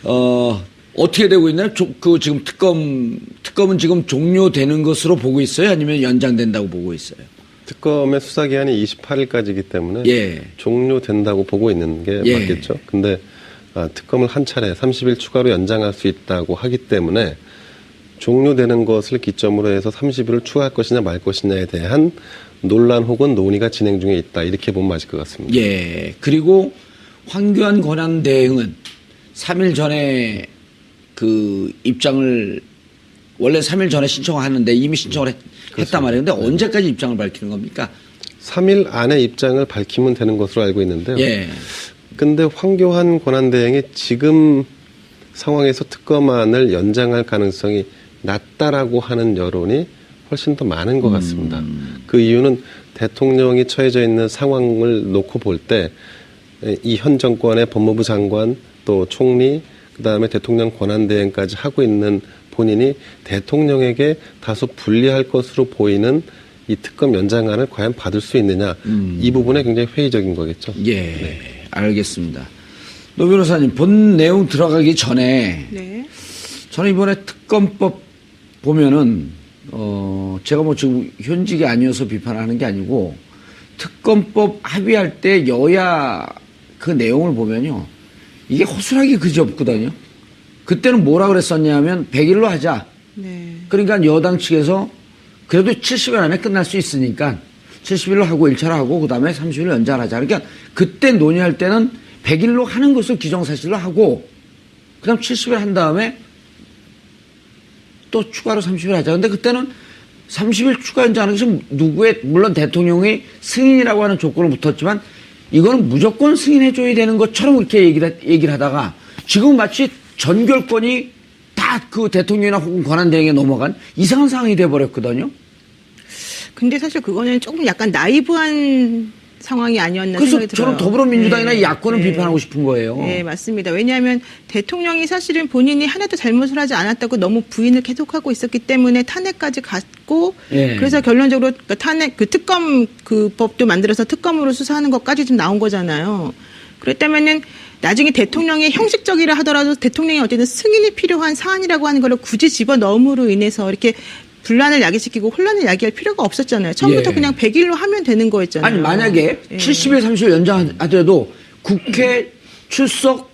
어떻게 되고 있나요? 지금 특검은 지금 종료되는 것으로 보고 있어요? 아니면 연장된다고 보고 있어요? 특검의 수사기한이 28일까지이기 때문에 예. 종료된다고 보고 있는 게 예. 맞겠죠. 근데 특검을 한 차례 30일 추가로 연장할 수 있다고 하기 때문에 종료되는 것을 기점으로 해서 30일을 추가할 것이냐 말 것이냐에 대한 논란 혹은 논의가 진행 중에 있다. 이렇게 보면 맞을 것 같습니다. 예. 그리고 황교안 권한대행은 3일 전에 그 입장을 원래 3일 전에 신청을 하는데 이미 신청을 했단 말이에요. 근데 언제까지 입장을 밝히는 겁니까? 3일 안에 입장을 밝히면 되는 것으로 알고 있는데요. 예. 근데 황교안 권한대행이 지금 상황에서 특검안을 연장할 가능성이 낮다라고 하는 여론이 훨씬 더 많은 것 같습니다. 그 이유는 대통령이 처해져 있는 상황을 놓고 볼 때 이 현 정권의 법무부 장관 또 총리 그다음에 대통령 권한대행까지 하고 있는 본인이 대통령에게 다소 불리할 것으로 보이는 이 특검 연장안을 과연 받을 수 있느냐 이 부분에 굉장히 회의적인 거겠죠. 예, 네. 알겠습니다. 노 변호사님 본 내용 들어가기 전에 네. 저는 이번에 특검법 보면은 제가 뭐 지금 현직이 아니어서 비판하는 게 아니고 특검법 합의할 때 여야 그 내용을 보면요 이게 허술하게 그지없거든요. 그때는 뭐라 그랬었냐면 100일로 하자. 네. 그러니까 여당 측에서 그래도 70일 안에 끝날 수 있으니까 70일로 하고 1차로 하고 그다음에 30일 연장하자. 그러니까 그때 논의할 때는 100일로 하는 것을 기정사실로 하고 그다음 70일 한 다음에 또 추가로 30일 하자. 근데 그때는 30일 추가 연장하는 것은 누구의 물론 대통령의 승인이라고 하는 조건을 붙었지만 이거는 무조건 승인해줘야 되는 것처럼 그렇게 얘기를 하다가 지금 마치 전결권이 다 그 대통령이나 혹은 권한대행에 넘어간 이상한 상황이 돼버렸거든요. 근데 사실 그거는 조금 약간 나이브한 상황이 아니었나 그래서 생각이 들어요. 저는 더불어민주당이나 네. 야권을 네. 비판하고 싶은 거예요. 네, 맞습니다. 왜냐하면 대통령이 사실은 본인이 하나도 잘못을 하지 않았다고 너무 부인을 계속하고 있었기 때문에 탄핵까지 갔고 예. 그래서 결론적으로 탄핵 그 특검 그 법도 만들어서 특검으로 수사하는 것까지 좀 나온 거잖아요. 그랬다면은 나중에 대통령이 형식적이라 하더라도 대통령이 어쨌든 승인이 필요한 사안이라고 하는 걸 굳이 집어넣음으로 인해서 이렇게 분란을 야기시키고 혼란을 야기할 필요가 없었잖아요. 처음부터 예. 그냥 100일로 하면 되는 거였잖아요. 아니 만약에 예. 70일 30일 연장하더라도 국회 출석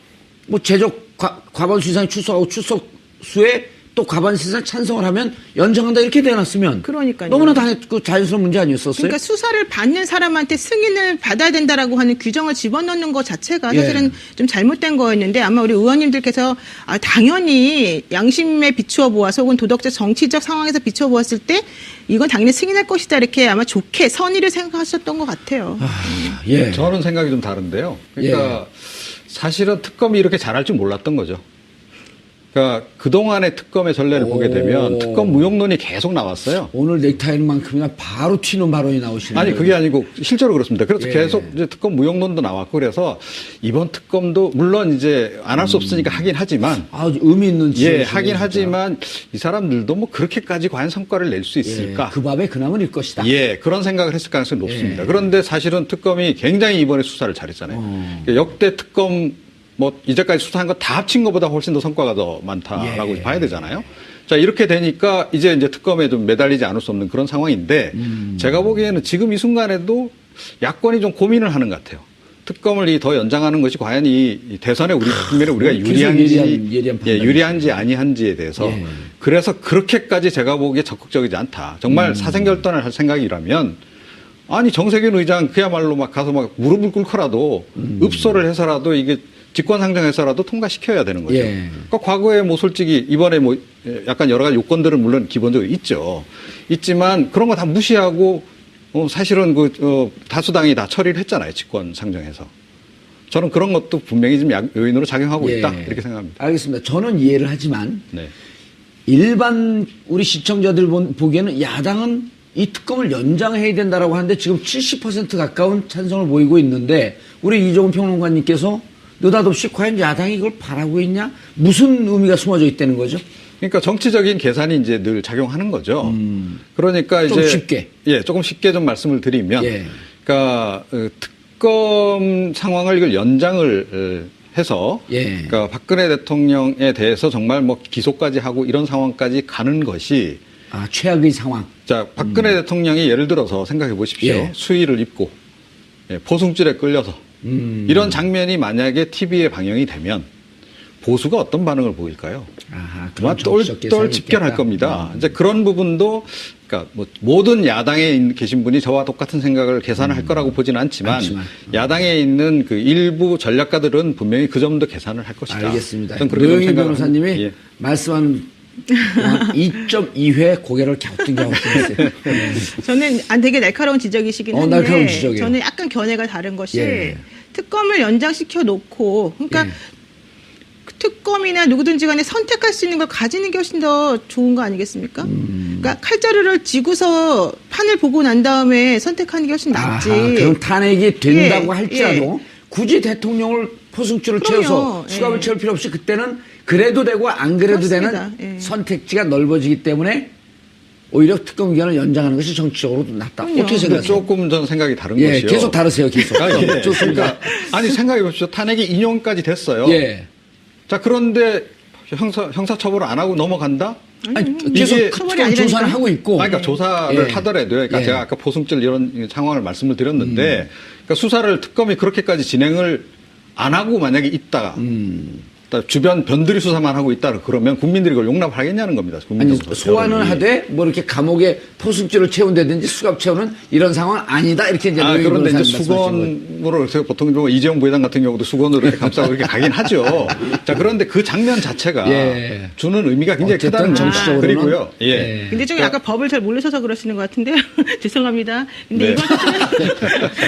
뭐 제적 과반수 이상이 출석하고 출석수에 또 과반수 이상 찬성을 하면 연장한다 이렇게 돼놨으면 그러니까요. 너무나 그 자연스러운 문제 아니었었어요? 그러니까 수사를 받는 사람한테 승인을 받아야 된다라고 하는 규정을 집어넣는 것 자체가 사실은 예. 좀 잘못된 거였는데 아마 우리 의원님들께서 당연히 양심에 비추어 보아서 혹은 도덕적 정치적 상황에서 비추어 보았을 때 이건 당연히 승인할 것이다 이렇게 아마 좋게 선의를 생각하셨던 것 같아요. 예. 저는 생각이 좀 다른데요. 그러니까 사실은 특검이 이렇게 잘할 줄 몰랐던 거죠. 그러니까 그동안의 특검의 전례를 보게 되면 특검 무용론이 계속 나왔어요. 오늘 넥타이만큼이나 바로 튀는 발언이 나오시는 아니 거예요. 그게 아니고 실제로 그렇습니다. 그래서 예. 계속 이제 특검 무용론도 나왔고 그래서 이번 특검도 물론 이제 안 할 수 없으니까 하긴 하지만 의미 있는 예, 지적이시네요, 하긴 진짜. 하지만 이 사람들도 뭐 그렇게까지 과연 성과를 낼 수 있을까? 그 밥에 그나물 일 것이다. 예, 그런 생각을 했을 가능성이 높습니다. 예. 그런데 사실은 특검이 굉장히 이번에 수사를 잘했잖아요. 역대 특검 뭐 이제까지 수사한 거 다 합친 것보다 훨씬 더 성과가 더 많다라고 예. 봐야 되잖아요. 자, 이렇게 되니까 이제 특검에 좀 매달리지 않을 수 없는 그런 상황인데 제가 보기에는 지금 이 순간에도 야권이 좀 고민을 하는 것 같아요. 특검을 더 연장하는 것이 과연 이 대선에 우리 국민에 우리가 유리한지 아니한지에 대해서 예. 그래서 그렇게까지 제가 보기에 적극적이지 않다. 정말 사생결단을 할 생각이라면 아니 정세균 의장 그야말로 막 가서 막 무릎을 꿇고라도 읍소를 해서라도 이게 직권상정해서라도 통과시켜야 되는 거죠. 예. 그러니까 과거에 뭐 솔직히 이번에 뭐 약간 여러 가지 요건들은 물론 기본적으로 있죠. 있지만 그런 거 다 무시하고 사실은 다수당이 다 처리를 했잖아요. 직권상정해서. 저는 그런 것도 분명히 좀 요인으로 작용하고 있다. 이렇게 생각합니다. 알겠습니다. 저는 이해를 하지만 네. 일반 우리 시청자들 보기에는 야당은 이 특검을 연장해야 된다라고 하는데 지금 70% 가까운 찬성을 보이고 있는데 우리 이종훈 평론가님께서 느닷없이 과연 야당이 이걸 바라고 있냐? 무슨 의미가 숨어져 있다는 거죠? 그러니까 정치적인 계산이 이제 늘 작용하는 거죠. 그러니까 좀 이제 쉽게. 예, 조금 쉽게 좀 말씀을 드리면 예. 그러니까 특검 상황을 이걸 연장을 해서 예. 그러니까 박근혜 대통령에 대해서 정말 뭐 기소까지 하고 이런 상황까지 가는 것이 최악의 상황. 자, 박근혜 대통령이 예를 들어서 생각해 보십시오. 예. 수의를 입고 포승줄에 끌려서 이런 장면이 만약에 TV에 방영이 되면 보수가 어떤 반응을 보일까요? 아마 똘똘 집결할 겁니다. 이제 그런 부분도 그러니까 뭐 모든 야당에 계신 분이 저와 똑같은 생각을 계산을 할 거라고 보지는 않지만 야당에 있는 그 일부 전략가들은 분명히 그 점도 계산을 할 것이다. 알겠습니다. 저는 그렇게 노영희 생각을 변호사님이 합니다. 예. 말씀한 2.2회 고개를 갸우뚱갸우뚱 했어요. 저는 되게 날카로운 지적이시긴 한데 날카로운 지적이에요. 저는 약간 견해가 다른 것이 예. 특검을 연장시켜 놓고 그러니까 예. 특검이나 누구든지 간에 선택할 수 있는 걸 가지는 게 훨씬 더 좋은 거 아니겠습니까? 그러니까 칼자루를 쥐고서 판을 보고 난 다음에 선택하는 게 훨씬 낫지. 그럼 탄핵이 된다고 예, 할지라도 굳이 대통령을 포승줄을 그럼요. 채워서 수갑을 예. 채울 필요 없이 그때는 그래도 되고 안 그래도 그렇습니다. 되는 예. 선택지가 넓어지기 때문에 오히려 특검 기간을 연장하는 것이 정치적으로도 낫다. 그럼요. 어떻게 근데 생각하세요? 조금 전 생각이 다른 예, 것이요. 계속 다르세요. 계속. 예. 좋습니다. 그러니까 아니 생각해 보십시오. 탄핵이 인용까지 됐어요. 예. 자, 그런데 형사처벌을 안 하고 넘어간다? 아니, 이게 계속 처벌이 특검 조사는 아니라니까요. 하고 있고. 그러니까 조사를 예. 하더라도요. 그러니까 예. 제가 아까 포승줄 이런 상황을 말씀을 드렸는데, 그러니까 수사를 특검이 그렇게까지 진행을 안 하고 만약에 있다가 주변 변두리 수사만 하고 있다 그러면 국민들이 그걸 용납하겠냐는 겁니다. 아니, 소환을 하되 뭐 이렇게 감옥에 포승줄을 채운다든지 수갑 채우는 이런 상황 아니다. 이렇게 이제 노영희 그런데 이제 변호사님 말씀하신 거예요. 수건으로 그래서 보통 뭐 이재용 부회장 같은 경우도 수건으로 이렇게 감싸고 이렇게 가긴 하죠. 자, 그런데 그 장면 자체가 예. 주는 의미가 굉장히 어쨌든 크다는 겁니다. 정치적으로는 그리고요. 예. 예. 근데 좀 약간 법을 잘 모르셔서 그러시는 것 같은데요. 죄송합니다. 근데 네. 이건 사실은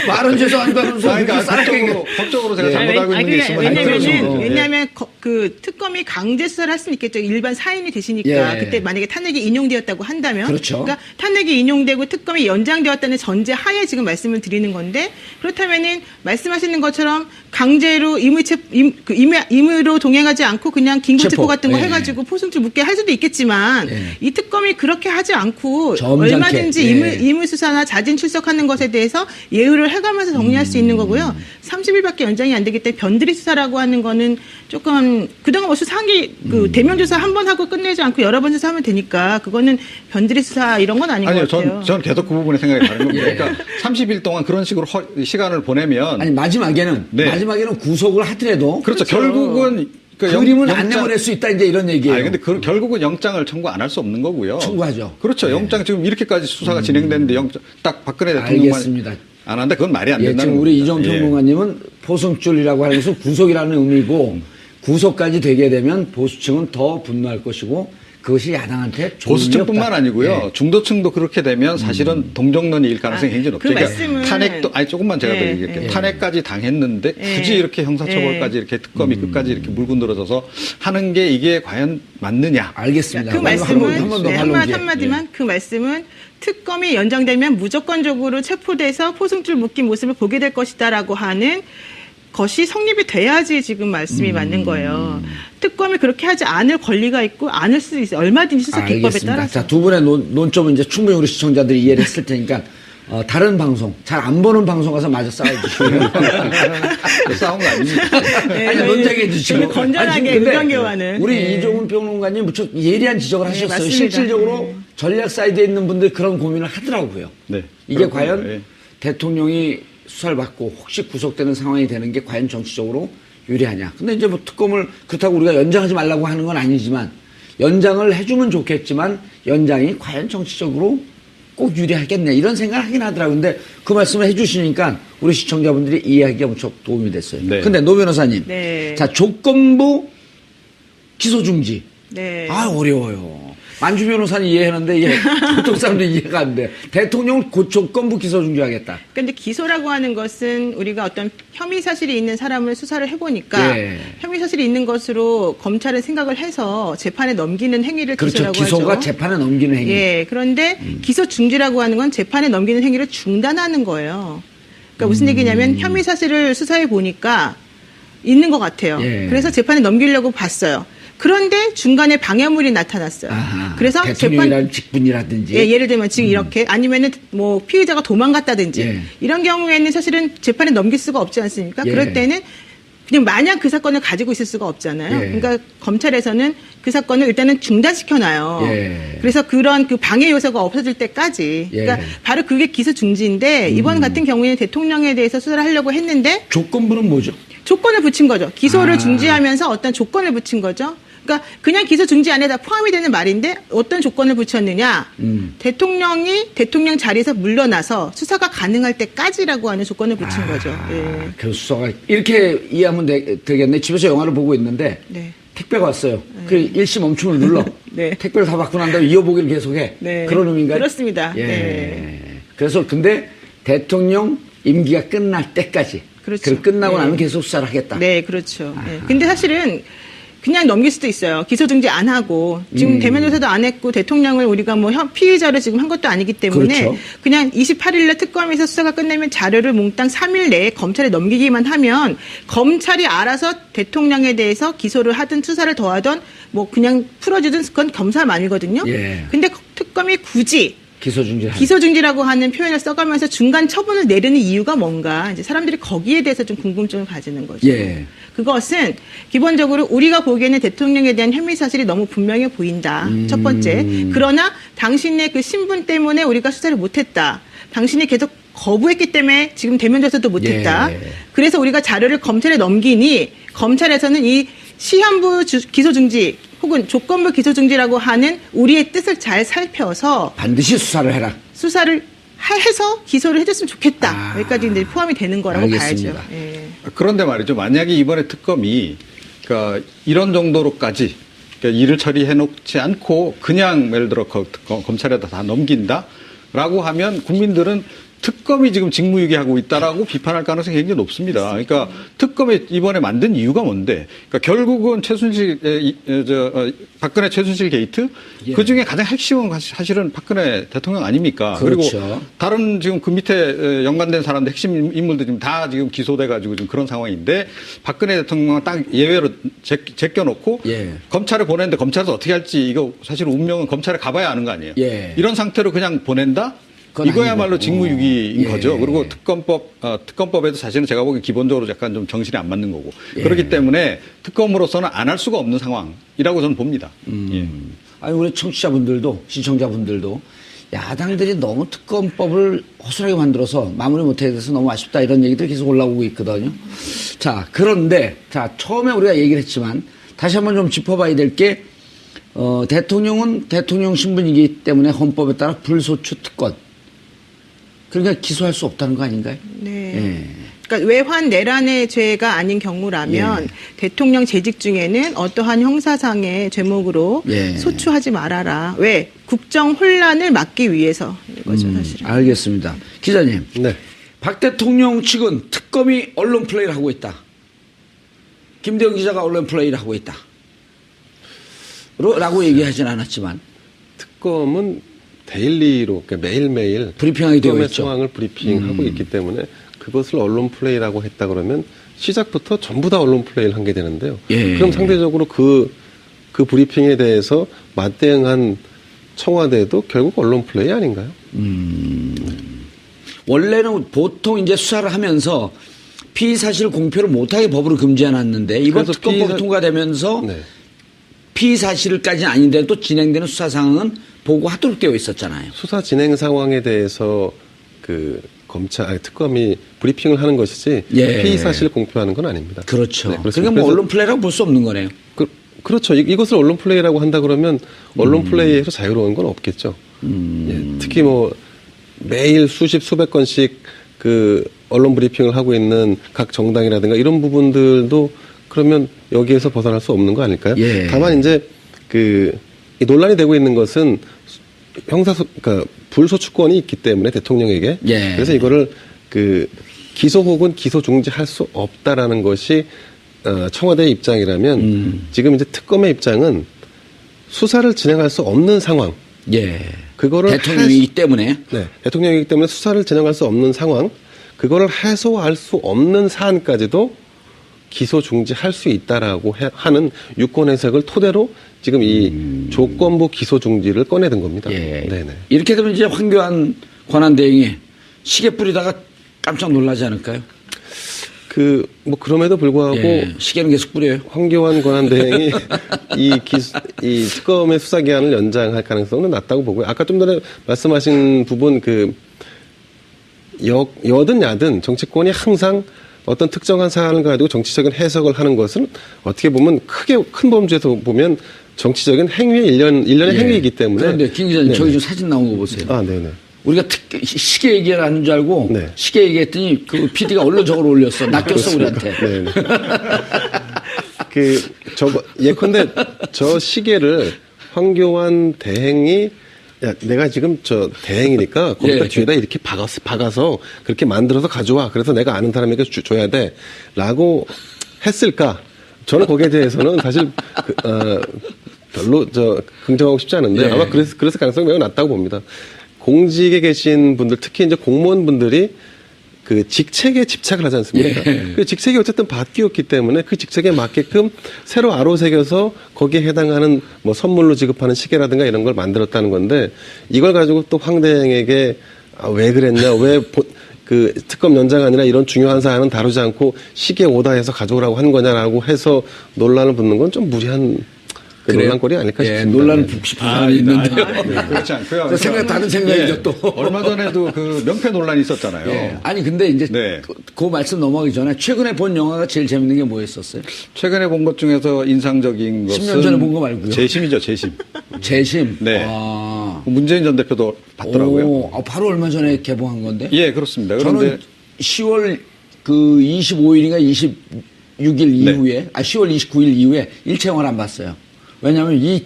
말은 죄송하니까 하면서 그러니까 그렇게 법적으로 제가 예. 잘못 알고 있는 게 있으면 그렇죠. 왜냐하면 그 특검이 강제 수사를 할 수는 있겠죠. 일반 사인이 되시니까 예. 그때 만약에 탄핵이 인용되었다고 한다면, 그렇죠. 그러니까 탄핵이 인용되고 특검이 연장되었다는 전제 하에 지금 말씀을 드리는 건데 그렇다면은 말씀하시는 것처럼 강제로 임의로 동행하지 않고 그냥 긴급체포 체포. 같은 거 예. 해가지고 포승줄 묶게 할 수도 있겠지만 예. 이 특검이 그렇게 하지 않고 점잖게. 얼마든지 예. 임의수사나 자진 출석하는 것에 대해서 예우를 해가면서 정리할 수 있는 거고요. 30일밖에 연장이 안 되기 때문에 변두리 수사라고 하는 거는 조금 그동안 뭐 수사한 게 그 대면 조사 한 번 하고 끝내지 않고 여러 번 수사하면 되니까 그거는 변두리 수사 이런 건 아닌 아니요, 것 같아요. 전 계속 그 부분에 생각이 다른 겁니다. 예. 그러니까 30일 동안 그런 식으로 시간을 보내면 아니 마지막에는 네. 구속을 하더라도 그렇죠. 결국은 그림은 안 내보낼 수 있다 이제 이런 얘기예요. 아니 근데 결국은 영장을 청구 안 할 수 없는 거고요. 청구하죠. 그렇죠. 네. 영장 지금 이렇게까지 수사가 진행됐는데 영장 딱 박근혜 대통령만 알겠습니다. 안 한다. 그건 말이 안 예, 된다는 지금 우리 겁니다. 이종 평론가님은 포승줄이라고 하는 것은 구속이라는 의미고 구속까지 되게 되면 보수층은 더 분노할 것이고 그것이 야당한테 좋은 보수층뿐만 일이 없다. 아니고요. 예. 중도층도 그렇게 되면 사실은 동정론일 가능성이 굉장히 높죠. 그 말씀은 탄핵도 조금만 제가 더 예, 얘기할게요. 예. 탄핵까지 당했는데 굳이 예. 이렇게 형사처벌까지 이렇게 특검이 끝까지 이렇게 물고 늘어져서 하는 게 이게 과연 맞느냐? 알겠습니다. 그 말씀은 한번더 한마디만 그 말씀은 특검이 연장되면 무조건적으로 체포돼서 포승줄 묶인 모습을 보게 될 것이다라고 하는 것이 성립이 돼야지 지금 말씀이 맞는 거예요. 특검이 그렇게 하지 않을 권리가 있고 않을 수도 있어요. 얼마든지 수사 기법에 알겠습니다. 따라서. 자, 두 분의 논점은 이제 충분히 우리 시청자들이 이해를 했을 테니까 다른 방송, 잘 안 보는 방송 가서 마저 싸워주시고요. 싸운 거 아닙니까? 네, 아니, 논쟁해 주시고. 되게 건전하게 아니, 근데 의견교환을. 우리 네. 이종훈 평론가님 무척 예리한 지적을 하셨어요. 맞습니다. 실질적으로 전략 사이드에 있는 분들 그런 고민을 하더라고요. 네. 이게 그렇군요. 과연 예. 대통령이 수사를 받고 혹시 구속되는 상황이 되는 게 과연 정치적으로 유리하냐. 근데 이제 뭐 특검을 그렇다고 우리가 연장하지 말라고 하는 건 아니지만 연장을 해주면 좋겠지만 연장이 과연 정치적으로 꼭 유리하겠냐 이런 생각을 하긴 하더라고요. 근데 그 말씀을 해주시니까 우리 시청자분들이 이해하기가 무척 도움이 됐어요. 네. 근데 노 변호사님. 네. 자, 조건부 기소 중지. 네. 아, 어려워요. 만주 변호사는 이해하는데 이게 보통 사람들이 이해가 안 돼. 대통령을 곧 조건부 기소 중지하겠다. 근데 기소라고 하는 것은 우리가 어떤 혐의 사실이 있는 사람을 수사를 해보니까 예. 혐의 사실이 있는 것으로 검찰은 생각을 해서 재판에 넘기는 행위를 그렇죠. 기소라고 기소가 하죠. 재판에 넘기는 행위. 예, 그런데 기소 중지라고 하는 건 재판에 넘기는 행위를 중단하는 거예요. 그러니까 무슨 얘기냐면 혐의 사실을 수사해 보니까 있는 것 같아요. 예. 그래서 재판에 넘기려고 봤어요. 그런데 중간에 방해물이 나타났어요. 아하, 그래서 대통령이라는 직분이라든지. 예, 예를 들면 지금 이렇게 아니면은 뭐 피의자가 도망갔다든지 예. 이런 경우에는 사실은 재판에 넘길 수가 없지 않습니까? 예. 그럴 때는 그냥 마냥 그 사건을 가지고 있을 수가 없잖아요. 예. 그러니까 검찰에서는 그 사건을 일단은 중단시켜놔요. 예. 그래서 그런 그 방해 요소가 없어질 때까지. 예. 그러니까 바로 그게 기소 중지인데 이번 같은 경우에는 대통령에 대해서 수사를 하려고 했는데 조건부는 뭐죠? 조건을 붙인 거죠. 기소를 아. 중지하면서 어떤 조건을 붙인 거죠. 그러니까 그냥 기소 중지 안에 다 포함이 되는 말인데 어떤 조건을 붙였느냐. 대통령이 대통령 자리에서 물러나서 수사가 가능할 때까지라고 하는 조건을 붙인 거죠. 예. 그 수사가 이렇게 이해하면 되겠네. 집에서 영화를 보고 있는데 네. 택배가 왔어요. 그 일시 멈춤을 눌러. 네. 택배를 다 받고 난 다음에 이어보기를 계속해. 네. 그런 의미인가요? 그렇습니다. 예. 네. 그래서 근데 대통령 임기가 끝날 때까지. 그렇죠. 그걸 끝나고 네. 나면 계속 수사를 하겠다. 네, 그렇죠. 네. 근데 사실은 그냥 넘길 수도 있어요. 기소 중지 안 하고 지금 대면 조사도 안 했고 대통령을 우리가 뭐 피의자로 지금 한 것도 아니기 때문에 그렇죠. 그냥 28일날 특검에서 수사가 끝나면 자료를 몽땅 3일 내에 검찰에 넘기기만 하면 검찰이 알아서 대통령에 대해서 기소를 하든 수사를 더하든 뭐 그냥 풀어주든 그건 검사만이거든요. 예. 근데 특검이 굳이 기소중지. 기소중지라고 하는 표현을 써가면서 중간 처분을 내리는 이유가 뭔가 이제 사람들이 거기에 대해서 좀 궁금증을 가지는 거죠. 예. 그것은 기본적으로 우리가 보기에는 대통령에 대한 혐의 사실이 너무 분명해 보인다. 첫 번째. 그러나 당신의 그 신분 때문에 우리가 수사를 못했다. 당신이 계속 거부했기 때문에 지금 대면 조사도 못했다. 예. 그래서 우리가 자료를 검찰에 넘기니 검찰에서는 이 시한부 기소중지 혹은 조건부 기소중지라고 하는 우리의 뜻을 잘 살펴서 반드시 수사를 해라. 수사를 해서 기소를 해줬으면 좋겠다. 아, 여기까지 이제 포함이 되는 거라고 알겠습니다. 봐야죠. 예. 그런데 말이죠. 만약에 이번에 특검이 그러니까 이런 정도로까지 그러니까 일을 처리해 놓지 않고 그냥 예를 들어 검찰에다 다 넘긴다라고 하면 국민들은 특검이 지금 직무유기하고 있다라고 비판할 가능성이 굉장히 높습니다. 그러니까 특검이 이번에 만든 이유가 뭔데? 그러니까 결국은 박근혜 최순실 게이트 예. 그 중에 가장 핵심은 사실은 박근혜 대통령 아닙니까? 그렇죠. 그리고 다른 지금 그 밑에 연관된 사람들 핵심 인물들 지금 다 지금 기소돼가지고 지금 그런 상황인데 박근혜 대통령은 딱 예외로 제껴놓고 예. 검찰에 보냈는데 검찰에서 어떻게 할지 이거 사실 운명은 검찰에 가봐야 아는 거 아니에요? 예. 이런 상태로 그냥 보낸다? 그건 이거야말로 아니고. 직무유기인 예. 거죠. 그리고 특검법에도 사실은 제가 보기엔 기본적으로 약간 좀 정신이 안 맞는 거고. 예. 그렇기 때문에 특검으로서는 안 할 수가 없는 상황이라고 저는 봅니다. 예. 아니 우리 청취자분들도 시청자분들도 야당들이 너무 특검법을 허술하게 만들어서 마무리 못하게 돼서 너무 아쉽다 이런 얘기들이 계속 올라오고 있거든요. 자 그런데 자 처음에 우리가 얘기를 했지만 다시 한번 좀 짚어봐야 될 게 대통령은 대통령 신분이기 때문에 헌법에 따라 불소추 특권 그러니까 기소할 수 없다는 거 아닌가요? 네. 예. 그러니까 외환 내란의 죄가 아닌 경우라면 예. 대통령 재직 중에는 어떠한 형사상의 죄목으로 예. 소추하지 말아라. 왜? 국정 혼란을 막기 위해서 이거죠, 사실은. 알겠습니다. 기자님. 네. 박 대통령 측은 특검이 언론 플레이를 하고 있다. 김대영 기자가 언론 플레이를 하고 있다. 라고 얘기하진 않았지만 특검은 데일리로 그러니까 매일매일 브리핑하게 되어 특검의 있죠. 상황을 브리핑하고 있기 때문에 그것을 언론 플레이라고 했다 그러면 시작부터 전부 다 언론 플레이를 한 게 되는데요. 예. 그럼 상대적으로 그 브리핑에 대해서 맞대응한 청와대도 결국 언론 플레이 아닌가요? 원래는 보통 이제 수사를 하면서 피의 사실 공표를 못하게 법으로 금지해놨는데 이번 그래서 특검법이 피의 통과되면서 네. 피의 사실까지는 아닌데 또 진행되는 수사 상황은 보고하도록 되어 있었잖아요. 수사 진행 상황에 대해서 특검이 브리핑을 하는 것이지 예. 피의 사실을 공표하는 건 아닙니다. 그렇죠. 네, 그러니까 그렇습니다. 뭐 그래서 언론 플레이라고 볼 수 없는 거네요. 그렇죠. 이것을 언론 플레이라고 한다 그러면 언론 플레이에서 자유로운 건 없겠죠. 예, 특히 뭐 매일 수백 건씩 그 언론 브리핑을 하고 있는 각 정당이라든가 이런 부분들도 그러면 여기에서 벗어날 수 없는 거 아닐까요? 예. 다만 이제 이 논란이 되고 있는 것은 그러니까 불소추권이 있기 때문에 대통령에게 예. 그래서 이거를 기소 혹은 기소 중지할 수 없다라는 것이 청와대의 입장이라면 지금 이제 특검의 입장은 수사를 진행할 수 없는 상황. 예. 그거를 대통령이기 때문에. 네, 대통령이기 때문에 수사를 진행할 수 없는 상황. 그거를 해소할 수 없는 사안까지도 기소 중지할 수 있다라고 하는 유권 해석을 토대로 지금 이 조건부 기소 중지를 꺼내든 겁니다. 예. 네네. 이렇게 되면 이제 황교안 권한대행이 시계 뿌리다가 깜짝 놀라지 않을까요? 그럼에도 불구하고 예, 시계는 계속 뿌려요. 황교안 권한대행이 이 특검의 수사 기한을 연장할 가능성은 낮다고 보고요. 아까 좀 전에 말씀하신 부분 여든 야든 정치권이 항상 어떤 특정한 사안을 가지고 정치적인 해석을 하는 것은 어떻게 보면 큰 범주에서 보면 정치적인 행위의 일련의 예. 행위이기 때문에. 그런데 김 기자님, 네. 저기 좀 사진 나온 거 보세요. 아, 네네. 우리가 시계 얘기를 하는 줄 알고 네. 시계 얘기했더니 그 PD가 얼른 저걸 올렸어. 낚였어 우리한테. 네네. 예컨대 저 시계를 황교안 대행이 야, 내가 지금 저 대행이니까 거기다 예. 뒤에다 이렇게 박아서 그렇게 만들어서 가져와. 그래서 내가 아는 사람에게 줘야 돼. 라고 했을까? 저는 거기에 대해서는 사실 별로 긍정하고 싶지 않은데 예. 아마 그랬을 가능성이 매우 낮다고 봅니다. 공직에 계신 분들, 특히 이제 공무원분들이 그 직책에 집착을 하지 않습니까? 예. 그 직책이 어쨌든 바뀌었기 때문에 그 직책에 맞게끔 새로 아로새겨서 거기에 해당하는 뭐 선물로 지급하는 시계라든가 이런 걸 만들었다는 건데 이걸 가지고 또 황 대행에게 왜 그랬냐, 왜 그 특검 연장안이나 이런 중요한 사안은 다루지 않고 시계 오다해서 가져오라고 한 거냐라고 해서 논란을 붙는 건 좀 무리한 논란거리 아닐까 예, 싶습니다. 논란을 네. 붙고 싶은 사람이 있는데요. 그렇지 않고요. 다른 생각이죠 또. 얼마 전에도 그 명패 논란이 있었잖아요. 예. 아니 근데 이제 네. 그 말씀 넘어가기 전에 최근에 본 영화가 제일 재밌는 게 뭐였었어요? 최근에 본 것 중에서 인상적인 것은 10년 전에 본거 말고요. 재심이죠, 재심. 재심. 네. 아. 문재인 전 대표도 봤더라고요. 오, 바로 얼마 전에 개봉한 건데? 예, 그렇습니다. 저는 그런데 10월 그 25일인가 26일 이후에, 10월 29일 이후에 일체영화를 안 봤어요. 왜냐하면 이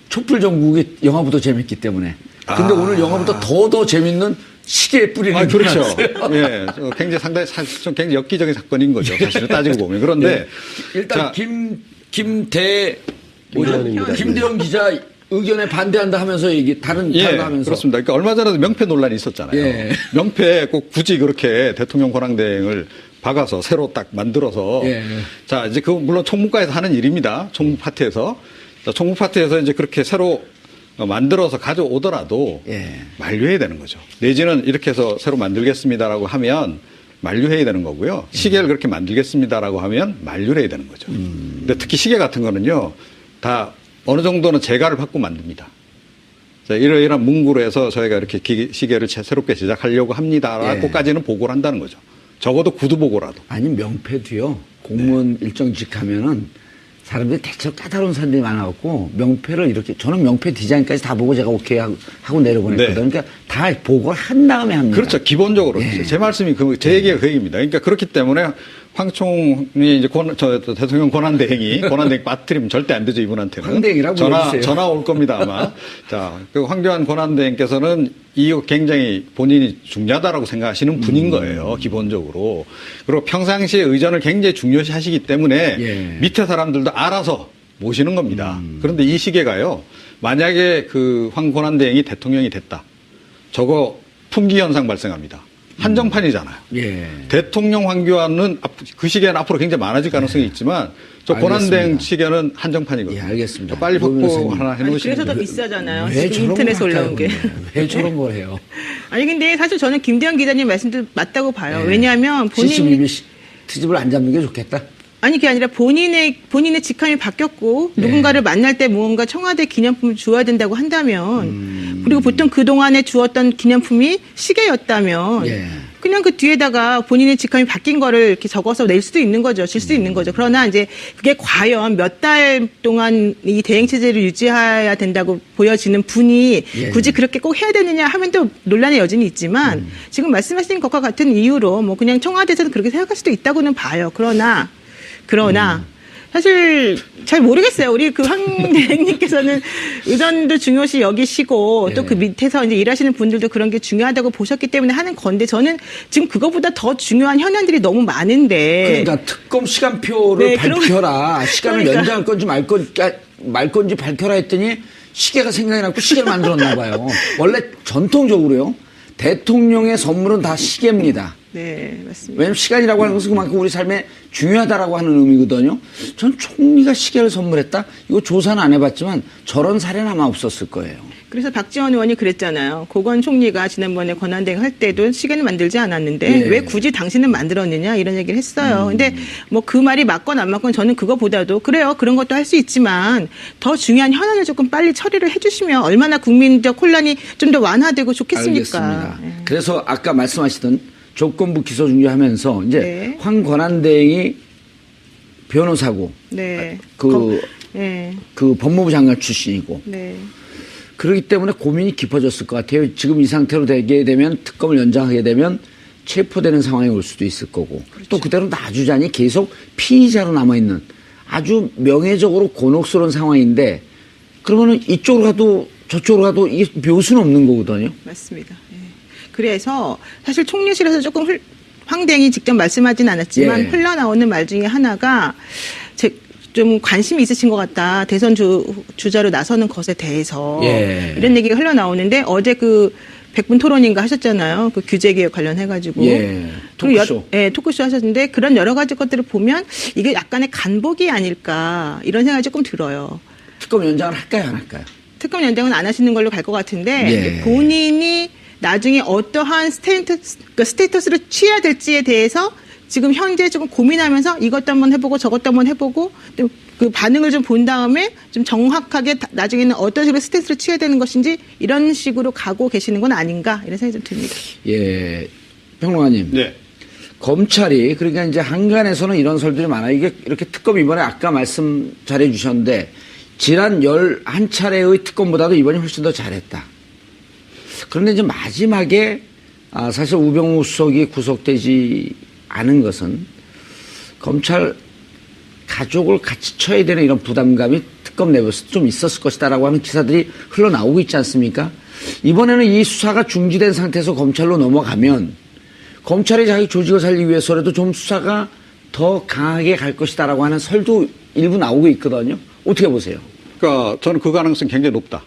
촛불 전국이 영화보다 재밌기 때문에. 근데 오늘 영화보다 더 재밌는 시계에 뿌리는 게 그렇죠. 나왔어요. 예, 굉장히 상당히 좀 굉장히 엽기적인 사건인 거죠. 사실은 따지고 보면. 그런데 일단 자, 김대현입니다. 김대현 기자 의견에 반대한다 하면서 다른 하면서. 그렇습니다. 그러니까 얼마 전에도 명패 논란이 있었잖아요. 예. 명패에 꼭 굳이 그렇게 대통령 권한대행을 박아서 새로 딱 만들어서 예. 자, 이제 그 물론 총무과에서 하는 일입니다. 총무 파트에서. 자, 총무 파트에서 이제 그렇게 새로 만들어서 가져오더라도 예. 만류해야 되는 거죠. 내지는 이렇게 해서 새로 만들겠습니다라고 하면 만류해야 되는 거고요. 시계를 그렇게 만들겠습니다라고 하면 만류를 해야 되는 거죠. 근데 특히 시계 같은 거는요, 다 어느 정도는 재가를 받고 만듭니다. 자, 이러이러한 문구로 해서 저희가 이렇게 시계를 새롭게 제작하려고 합니다라고까지는 보고를 한다는 거죠. 적어도 구두 보고라도. 아니 명패도요. 공무원 일정직 하면은 사람들이 대체로 까다로운 사람들이 많아갖고 명패를 이렇게 저는 명패 디자인까지 다 보고 제가 오케이 하고 내려보냈거든요. 네. 그러니까 다 보고를 한 다음에 합니다. 그렇죠. 기본적으로. 예. 제 말씀이 제 얘기가 그 얘기입니다. 그러니까 그렇기 때문에 황 총리 이제 대통령 권한대행이 빠뜨리면 절대 안 되죠, 이분한테는. 황대행이라고 불러주세요. 전화 올 겁니다, 아마. 자, 그 황교안 권한대행께서는 이거 굉장히 본인이 중요하다라고 생각하시는 분인 거예요, 기본적으로. 그리고 평상시에 의전을 굉장히 중요시 하시기 때문에 예. 밑에 사람들도 알아서 모시는 겁니다. 그런데 이 시계가요, 만약에 그 황 권한대행이 대통령이 됐다. 저거 품귀 현상 발생합니다. 한정판이잖아요. 예. 대통령 황교안은 그 시기에는 앞으로 굉장히 많을 가능성이 있지만 저 권한대행 알겠습니다. 시기에는 한정판이거든요. 예, 알겠습니다. 빨리 확보 노무현 하나 해놓으시면 그래서 더 돼요. 비싸잖아요. 왜 지금 저런 인터넷에 걸 올라온 게. 할까요, 왜 저런 걸 해요? 아니 근데 사실 저는 김대현 기자님 말씀도 맞다고 봐요. 예. 왜냐하면 본인 트집을 안 잡는 게 좋겠다. 아니 그게 아니라 본인의 직함이 바뀌었고 네. 누군가를 만날 때 무언가 청와대 기념품을 주어야 된다고 한다면 그리고 보통 그동안에 주었던 기념품이 시계였다면 예. 그냥 그 뒤에다가 본인의 직함이 바뀐 거를 이렇게 적어서 낼 수도 있는 거죠. 줄 수도 있는 거죠. 그러나 이제 그게 과연 몇 달 동안 이 대행 체제를 유지해야 된다고 보여지는 분이 예. 굳이 그렇게 꼭 해야 되느냐 하면 또 논란의 여지는 있지만 지금 말씀하신 것과 같은 이유로 뭐 그냥 청와대에서는 그렇게 생각할 수도 있다고는 봐요. 그러나 사실 잘 모르겠어요. 우리 그 황 대행님께서는 의전도 중요시 여기시고 또 그 밑에서 이제 일하시는 분들도 그런 게 중요하다고 보셨기 때문에 하는 건데 저는 지금 그거보다 더 중요한 현안들이 너무 많은데. 그러니까 특검 시간표를 네, 밝혀라. 시간을 그러니까. 연장할 건지 말 건지 밝혀라 했더니 시계가 생각이 나고 시계를 만들었나 봐요. 원래 전통적으로요. 대통령의 선물은 다 시계입니다. 네, 맞습니다. 왜냐하면 시간이라고 하는 것은 그만큼 우리 삶에 중요하다라고 하는 의미거든요. 전 총리가 시계를 선물했다? 이거 조사는 안 해봤지만 저런 사례는 아마 없었을 거예요. 그래서 박지원 의원이 그랬잖아요. 고건 총리가 지난번에 권한대행 할 때도 시계는 만들지 않았는데 예. 왜 굳이 당신은 만들었느냐 이런 얘기를 했어요. 근데 뭐 그 말이 맞건 안 맞건 저는 그거보다도 그래요. 그런 것도 할 수 있지만 더 중요한 현안을 조금 빨리 처리를 해주시면 얼마나 국민적 혼란이 좀 더 완화되고 좋겠습니까. 알겠습니다. 예. 그래서 아까 말씀하시던 조건부 기소 중지하면서 이제 네. 황 권한대행이 변호사고 네. 네. 그 법무부 장관 출신이고 네. 그렇기 때문에 고민이 깊어졌을 것 같아요. 지금 이 상태로 되게 되면 특검을 연장하게 되면 체포되는 상황이 올 수도 있을 거고 또 그대로 놔주자니 계속 피의자로 남아있는 아주 명예적으로 곤혹스러운 상황인데 그러면은 이쪽으로 가도 저쪽으로 가도 이게 묘수는 없는 거거든요. 맞습니다. 예. 그래서 사실 총리실에서 조금 황 대행이 직접 말씀하진 않았지만 예. 흘러나오는 말 중에 하나가 좀 관심이 있으신 것 같다. 대선 주자로 나서는 것에 대해서 예. 이런 얘기가 흘러나오는데 어제 그 100분 토론인가 하셨잖아요. 그 규제 개혁 관련해가지고. 예. 그리고 토크쇼. 예, 토크쇼 하셨는데 그런 여러 가지 것들을 보면 이게 약간의 간복이 아닐까 이런 생각이 조금 들어요. 특검 연장을 할까요, 안 할까요? 특검 연장은 안 하시는 걸로 갈 것 같은데 예. 본인이 나중에 어떠한 스테이터스를 취해야 될지에 대해서 지금 현재 조금 고민하면서 이것도 한번 해보고 저것도 한번 해보고 또 그 반응을 좀 본 다음에 좀 정확하게 나중에는 어떤 식으로 스테이터스를 취해야 되는 것인지 이런 식으로 가고 계시는 건 아닌가 이런 생각이 좀 듭니다. 예. 평론가님. 네. 검찰이 그러니까 이제 한간에서는 이런 설들이 많아요. 이게 이렇게 특검 이번에 아까 말씀 잘해 주셨는데 지난 11차례의 특검보다도 이번이 훨씬 더 잘했다. 그런데 이제 마지막에 사실 우병우 수석이 구속되지 않은 것은 검찰 가족을 같이 쳐야 되는 이런 부담감이 특검 내부에서 좀 있었을 것이다라고 하는 기사들이 흘러나오고 있지 않습니까? 이번에는 이 수사가 중지된 상태에서 검찰로 넘어가면 검찰이 자기 조직을 살리기 위해서라도 좀 수사가 더 강하게 갈 것이다라고 하는 설도 일부 나오고 있거든요. 어떻게 보세요? 그러니까 저는 그 가능성이 굉장히 높다.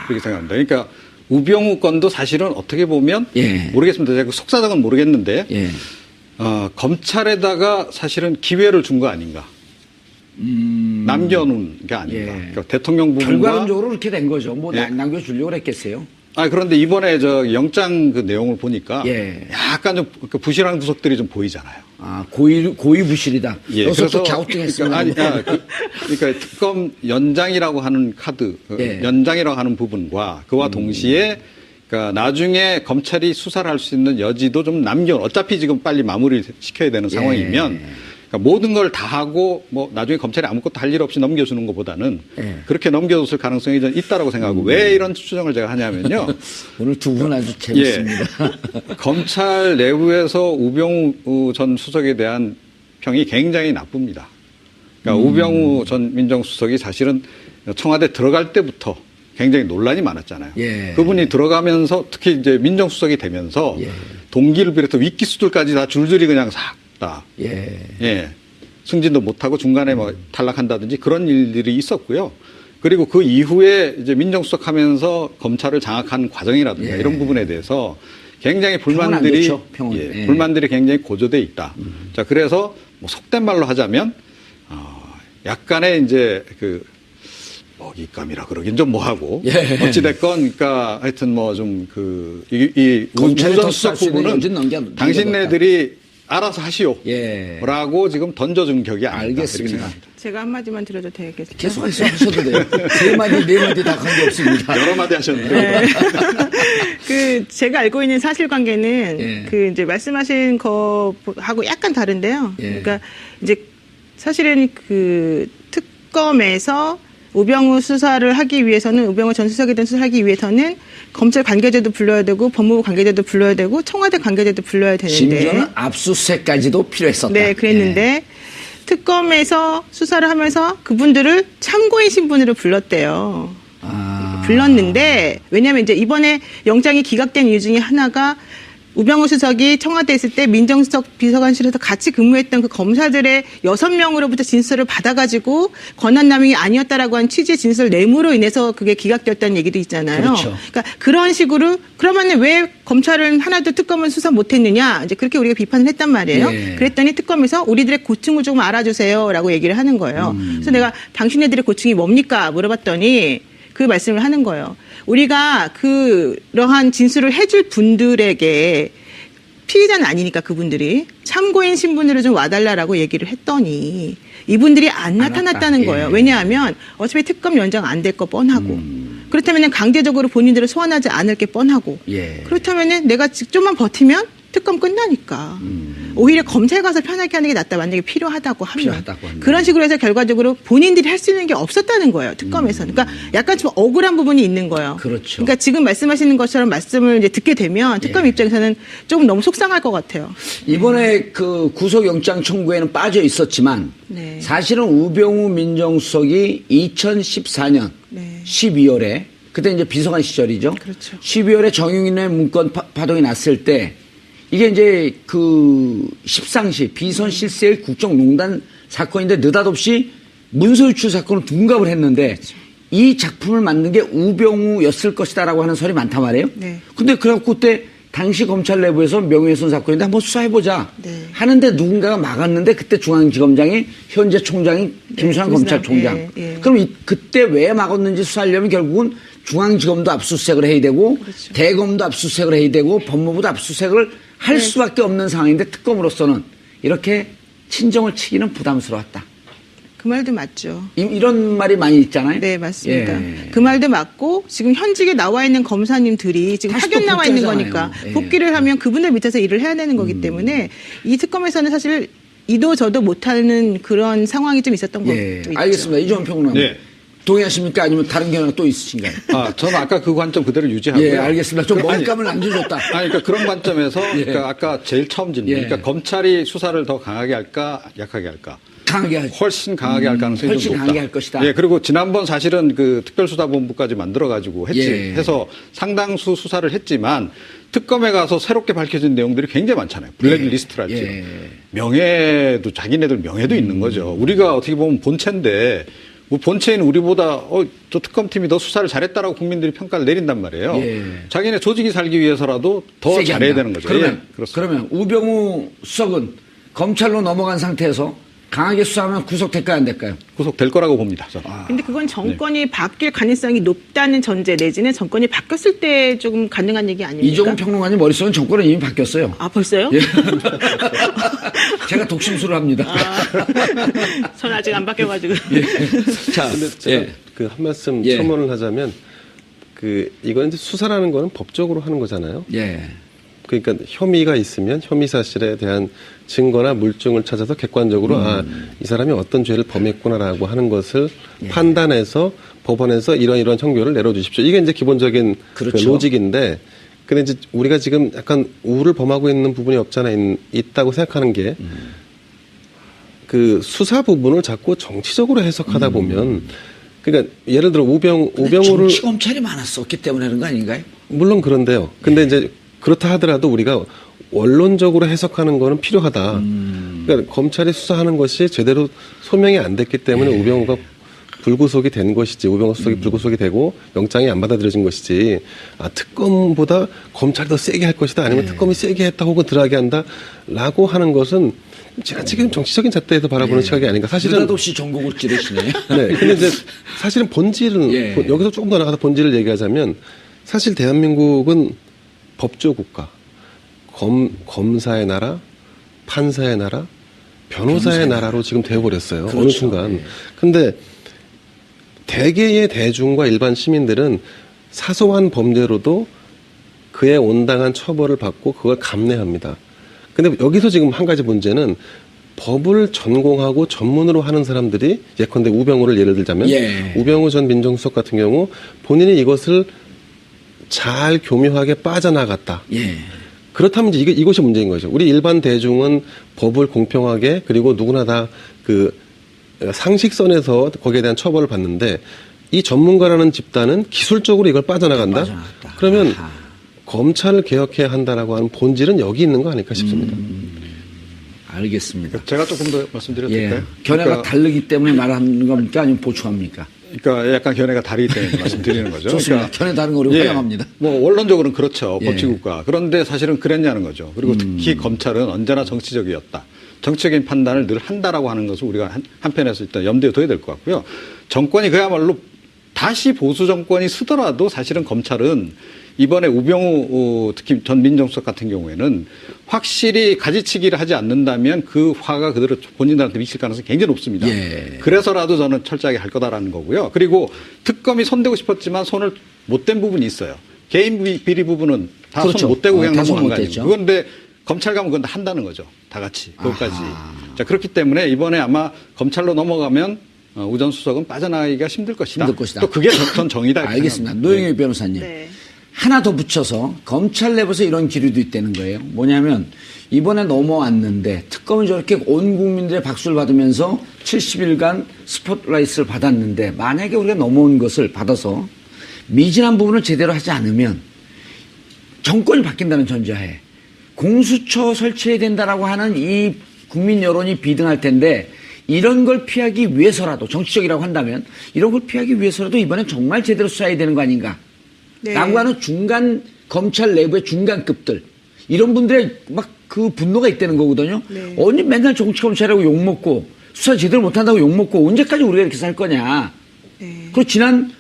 그렇게 생각합니다. 그러니까 우병우 건도 사실은 어떻게 보면 예. 모르겠습니다. 제가 그 속사정은 모르겠는데 예. 검찰에다가 사실은 기회를 준 거 아닌가. 남겨놓은 게 아닌가. 예. 그러니까 대통령 부분과 결과론적으로 그렇게 된 거죠. 뭐 예. 남겨주려고 했겠어요. 그런데 이번에 저 영장 그 내용을 보니까 예. 약간 좀 그 부실한 구석들이 좀 보이잖아요. 고의 부실이다. 예. 여기서 또 갸우뚱했으면. 그러니까 특검 연장이라고 하는 카드, 예. 연장이라고 하는 부분과 그와 동시에 그러니까 나중에 검찰이 수사를 할 수 있는 여지도 좀 어차피 지금 빨리 마무리 시켜야 되는 상황이면 그러니까 모든 걸 다 하고 뭐 나중에 검찰이 아무것도 할 일 없이 넘겨주는 것보다는 예. 그렇게 넘겨줬을 가능성이 좀 있다라고 생각하고 왜 이런 추정을 제가 하냐면요. 오늘 두 분 아주 재밌습니다. 검찰 내부에서 우병우 전 수석에 대한 평이 굉장히 나쁩니다. 그러니까 우병우 전 민정수석이 사실은 청와대 들어갈 때부터 굉장히 논란이 많았잖아요. 예. 그분이 들어가면서 특히 이제 민정수석이 되면서 예. 동기를 비롯해 위키수들까지 다 줄줄이 그냥 싹 다. 예. 예. 승진도 못하고 중간에 뭐 탈락한다든지 그런 일들이 있었고요. 그리고 그 이후에 이제 민정수석 하면서 검찰을 장악한 과정이라든가 예. 이런 부분에 대해서 굉장히 평은 안 불만들이, 좋죠, 평은. 예. 불만들이 굉장히 고조돼 있다. 자, 그래서 뭐 속된 말로 하자면, 약간의 이제 그, 먹잇감이라 그러긴 좀 뭐하고. 예. 어찌됐건, 그러니까 하여튼 뭐 좀 이 검찰이 더 우전 수사할 수석 수 있는 부분은 여지는 넘겨뒀다. 당신네들이 알아서 하시오. 예. 라고 지금 던져준 격이 아니다. 이렇게 알겠습니다. 생각합니다. 제가 한마디만 드려도 되겠어요? 계속 하셔도 돼요. 세 마디, 네 마디 다 관계없습니다. 여러 마디 하셨는데. 네. 제가 알고 있는 사실관계는 예. 이제 말씀하신 거하고 약간 다른데요. 예. 그러니까 이제 사실은 그 특검에서 우병우 수사를 하기 위해서는 우병우 전 수석에 대한 수사를 하기 위해서는 검찰 관계자도 불러야 되고 법무부 관계자도 불러야 되고 청와대 관계자도 불러야 되는데 심지어는 압수수색까지도 필요했었다. 네, 그랬는데 특검에서 수사를 하면서 그분들을 참고인 신분으로 불렀대요. 불렀는데 왜냐하면 이제 이번에 영장이 기각된 이유 중에 하나가 우병우 수석이 청와대에 있을 때 민정수석 비서관실에서 같이 근무했던 그 검사들의 6명으로부터 진술을 받아가지고 권한남용이 아니었다라고 한 취지의 진술 뇌물로 인해서 그게 기각되었다는 얘기도 있잖아요. 그렇죠. 그러니까 그런 식으로 그러면 왜 검찰은 하나도 특검을 수사 못했느냐 이제 그렇게 우리가 비판을 했단 말이에요. 예. 그랬더니 특검에서 우리들의 고충을 좀 알아주세요라고 얘기를 하는 거예요. 그래서 내가 당신네들의 고충이 뭡니까 물어봤더니 그 말씀을 하는 거예요. 우리가 그러한 진술을 해줄 분들에게 피의자는 아니니까 그분들이 참고인 신분으로 좀 와달라라고 얘기를 했더니 이분들이 안 나타났다는 예. 거예요. 왜냐하면 어차피 특검 연장 안 될 거 뻔하고 그렇다면 강제적으로 본인들을 소환하지 않을 게 뻔하고 예. 그렇다면 내가 좀만 버티면 특검 끝나니까 오히려 검찰 가서 편하게 하는 게 낫다 만약에 필요하다고 하면 필요하다고 하면. 그런 식으로 해서 결과적으로 본인들이 할 수 있는 게 없었다는 거예요 특검에서는. 그러니까 약간 좀 억울한 부분이 있는 거예요. 그렇죠. 그러니까 지금 말씀하시는 것처럼 말씀을 이제 듣게 되면 특검 예. 입장에서는 조금 너무 속상할 것 같아요. 이번에 그 구속영장 청구에는 빠져 있었지만 네. 사실은 우병우 민정수석이 2014년 네. 12월에 그때 이제 비서관 시절이죠. 그렇죠. 12월에 정용인의 문건 파동이 났을 때 이게 이제 그 십상시 비선 실세의 국정농단 사건인데 느닷없이 문서 유출 사건을 둔갑을 했는데 이 작품을 만든 게 우병우였을 것이다라고 하는 설이 많단 말이에요. 네. 근데 그래갖고 그때 당시 검찰 내부에서 명예훼손 사건인데 한번 수사해보자 네. 하는데 누군가가 막았는데 그때 중앙지검장이 현재 총장이 김수환 김수환, 검찰총장. 예, 예. 그럼 그때 왜 막았는지 수사하려면 결국은 중앙지검도 압수수색을 해야 되고 그렇죠. 대검도 압수수색을 해야 되고 법무부도 압수수색을 할 네. 수밖에 없는 상황인데 특검으로서는 이렇게 친정을 치기는 부담스러웠다. 그 말도 맞죠. 이런 말이 많이 있잖아요. 네, 맞습니다. 예. 그 말도 맞고 지금 현직에 나와 있는 검사님들이 지금 다시 파견 또 나와 있는 복귀하잖아요. 거니까 예. 복귀를 하면 그분들 밑에서 일을 해야 되는 거기 때문에 이 특검에서는 사실 이도 저도 못하는 그런 상황이 좀 있었던 예. 것도 있죠. 알겠습니다. 이종원 평론가. 예. 동의하십니까? 아니면 다른 견해가 또 있으신가요? 저는 아까 그 관점 그대로 유지하고요. 예, 알겠습니다. 좀 아니, 먹잇감을 남겨줬다. 아니, 그러니까 그런 관점에서 예. 그러니까 아까 제일 처음 질문. 예. 그러니까 검찰이 수사를 더 강하게 할까, 약하게 할까? 강하게 하죠. 훨씬 강하게 할 가능성이 훨씬 좀 높다. 강하게 할 것이다. 예, 그리고 지난번 사실은 그 특별수사본부까지 만들어가지고 예. 해서 상당수 수사를 했지만 특검에 가서 새롭게 밝혀진 내용들이 굉장히 많잖아요. 블랙리스트랄지. 예. 명예도, 자기네들 명예도 있는 거죠. 우리가 어떻게 보면 본체인데 본체인 우리보다 저 특검팀이 더 수사를 잘했다라고 국민들이 평가를 내린단 말이에요. 예. 자기네 조직이 살기 위해서라도 더 세게 잘해야 한다. 되는 거죠. 그러면, 예, 그렇습니다. 그러면 우병우 수석은 검찰로 넘어간 상태에서 강하게 수사하면 구속될까요, 안 될까요? 구속될 거라고 봅니다. 저는. 근데 그건 정권이 바뀔 가능성이 높다는 전제 내지는 정권이 바뀌었을 때 조금 가능한 얘기 아닙니까? 이종훈 평론가님 머릿속은 정권은 이미 바뀌었어요. 아 벌써요? 예. 제가 독심술을 합니다. 전 아직 안 바뀌어가지고. 자, 근데 제가 예. 그 한 말씀 예. 첨언을 하자면 이건 이제 수사라는 거는 법적으로 하는 거잖아요. 예. 그러니까 혐의가 있으면 혐의 사실에 대한 증거나 물증을 찾아서 객관적으로 이 사람이 어떤 죄를 범했구나라고 하는 것을 판단해서 법원에서 이런 형결을 내려주십시오. 이게 이제 기본적인 그렇죠. 그 로직인데, 근데 이제 우리가 지금 약간 우를 범하고 있는 부분이 없잖아 있다고 생각하는 게 그 수사 부분을 자꾸 정치적으로 해석하다 보면, 그러니까 예를 들어 우병우를 정치 검찰이 많았었기 때문에 그런 거 아닌가요? 물론 그런데요. 근데 이제 그렇다 하더라도 우리가 원론적으로 해석하는 거는 필요하다. 그러니까 검찰이 수사하는 것이 제대로 소명이 안 됐기 때문에 우병우가 불구속이 된 것이지, 우병우 수석이 불구속이 되고 영장이 안 받아들여진 것이지, 특검보다 검찰이 더 세게 할 것이다, 아니면 특검이 세게 했다 혹은 덜하게 한다라고 하는 것은 제가 지금 정치적인 잣대에서 바라보는 시각이 아닌가. 사실은 느닷없이 전곡을 찌르시네. 네. 근데 이제 사실은 본질은 예. 여기서 조금 더 나가서 본질을 얘기하자면 사실 대한민국은 법조 국가, 검사의 나라, 판사의 나라, 변호사의 나라로 지금 되어버렸어요. 그렇죠. 어느 순간. 근데 대개의 대중과 일반 시민들은 사소한 범죄로도 그에 온당한 처벌을 받고 그걸 감내합니다. 근데 여기서 지금 한 가지 문제는 법을 전공하고 전문으로 하는 사람들이 예컨대 우병우를 예를 들자면 예. 우병우 전 민정수석 같은 경우 본인이 이것을 잘 교묘하게 빠져나갔다. 예. 그렇다면 이제 이것이 문제인 거죠. 우리 일반 대중은 법을 공평하게 그리고 누구나 다 그 상식선에서 거기에 대한 처벌을 받는데 이 전문가라는 집단은 기술적으로 이걸 빠져나간다. 빠져나갔다. 그러면 아하. 검찰을 개혁해야 한다라고 하는 본질은 여기 있는 거 아닐까 싶습니다. 알겠습니다. 제가 조금 더 말씀드려도 예. 될까요? 견해가 그러니까 다르기 때문에 말하는 겁니까? 아니면 보충합니까? 그러니까 약간 견해가 다르기 때문에 말씀드리는 거죠. 좋습니다. 견해 다른 거를 환영합니다. 뭐 원론적으로는 그렇죠. 예. 법치국가. 그런데 사실은 그랬냐는 거죠. 그리고 특히 검찰은 언제나 정치적이었다. 정치적인 판단을 늘 한다라고 하는 것을 우리가 한편에서 일단 염두에 둬야 될 것 같고요. 정권이 그야말로 다시 보수 정권이 쓰더라도 사실은 검찰은 이번에 우병우 특히 전 민정수석 같은 경우에는 확실히 가지치기를 하지 않는다면 그 화가 그대로 본인들한테 미칠 가능성이 굉장히 높습니다. 예. 그래서라도 저는 철저하게 할 거다라는 거고요. 그리고 특검이 손대고 싶었지만 손을 못 댄 부분이 있어요. 개인 비리 부분은 다 그렇죠. 손 못 대고 그냥 다 손 넘어간 못 거 아니에요. 댔죠. 그런데 검찰 가면 그건 다 한다는 거죠. 다 같이. 그것까지. 아하. 자, 그렇기 때문에 이번에 아마 검찰로 넘어가면 우전 수석은 빠져나가기가 힘들 것이다. 힘들 것이다. 또 그게 전 정의다. 이렇게 알겠습니다. 생각합니다. 노영희 변호사님. 네. 하나 더 붙여서 검찰 내부에서 이런 기류도 있다는 거예요. 뭐냐면 이번에 넘어왔는데 특검이 저렇게 온 국민들의 박수를 받으면서 70일간 스포트라이트를 받았는데 만약에 우리가 넘어온 것을 받아서 미진한 부분을 제대로 하지 않으면 정권이 바뀐다는 전제하에 공수처 설치해야 된다라고 하는 이 국민 여론이 비등할 텐데 이런 걸 피하기 위해서라도 정치적이라고 한다면 이런 걸 피하기 위해서라도 이번엔 정말 제대로 수사해야 되는 거 아닌가. 네. 라고 하는 중간 검찰 내부의 중간급들 이런 분들의 막 그 분노가 있다는 거거든요. 네. 언제 맨날 정치검찰이라고 욕먹고 수사 제대로 못한다고 욕먹고 언제까지 우리가 이렇게 살 거냐. 네. 그리고 지난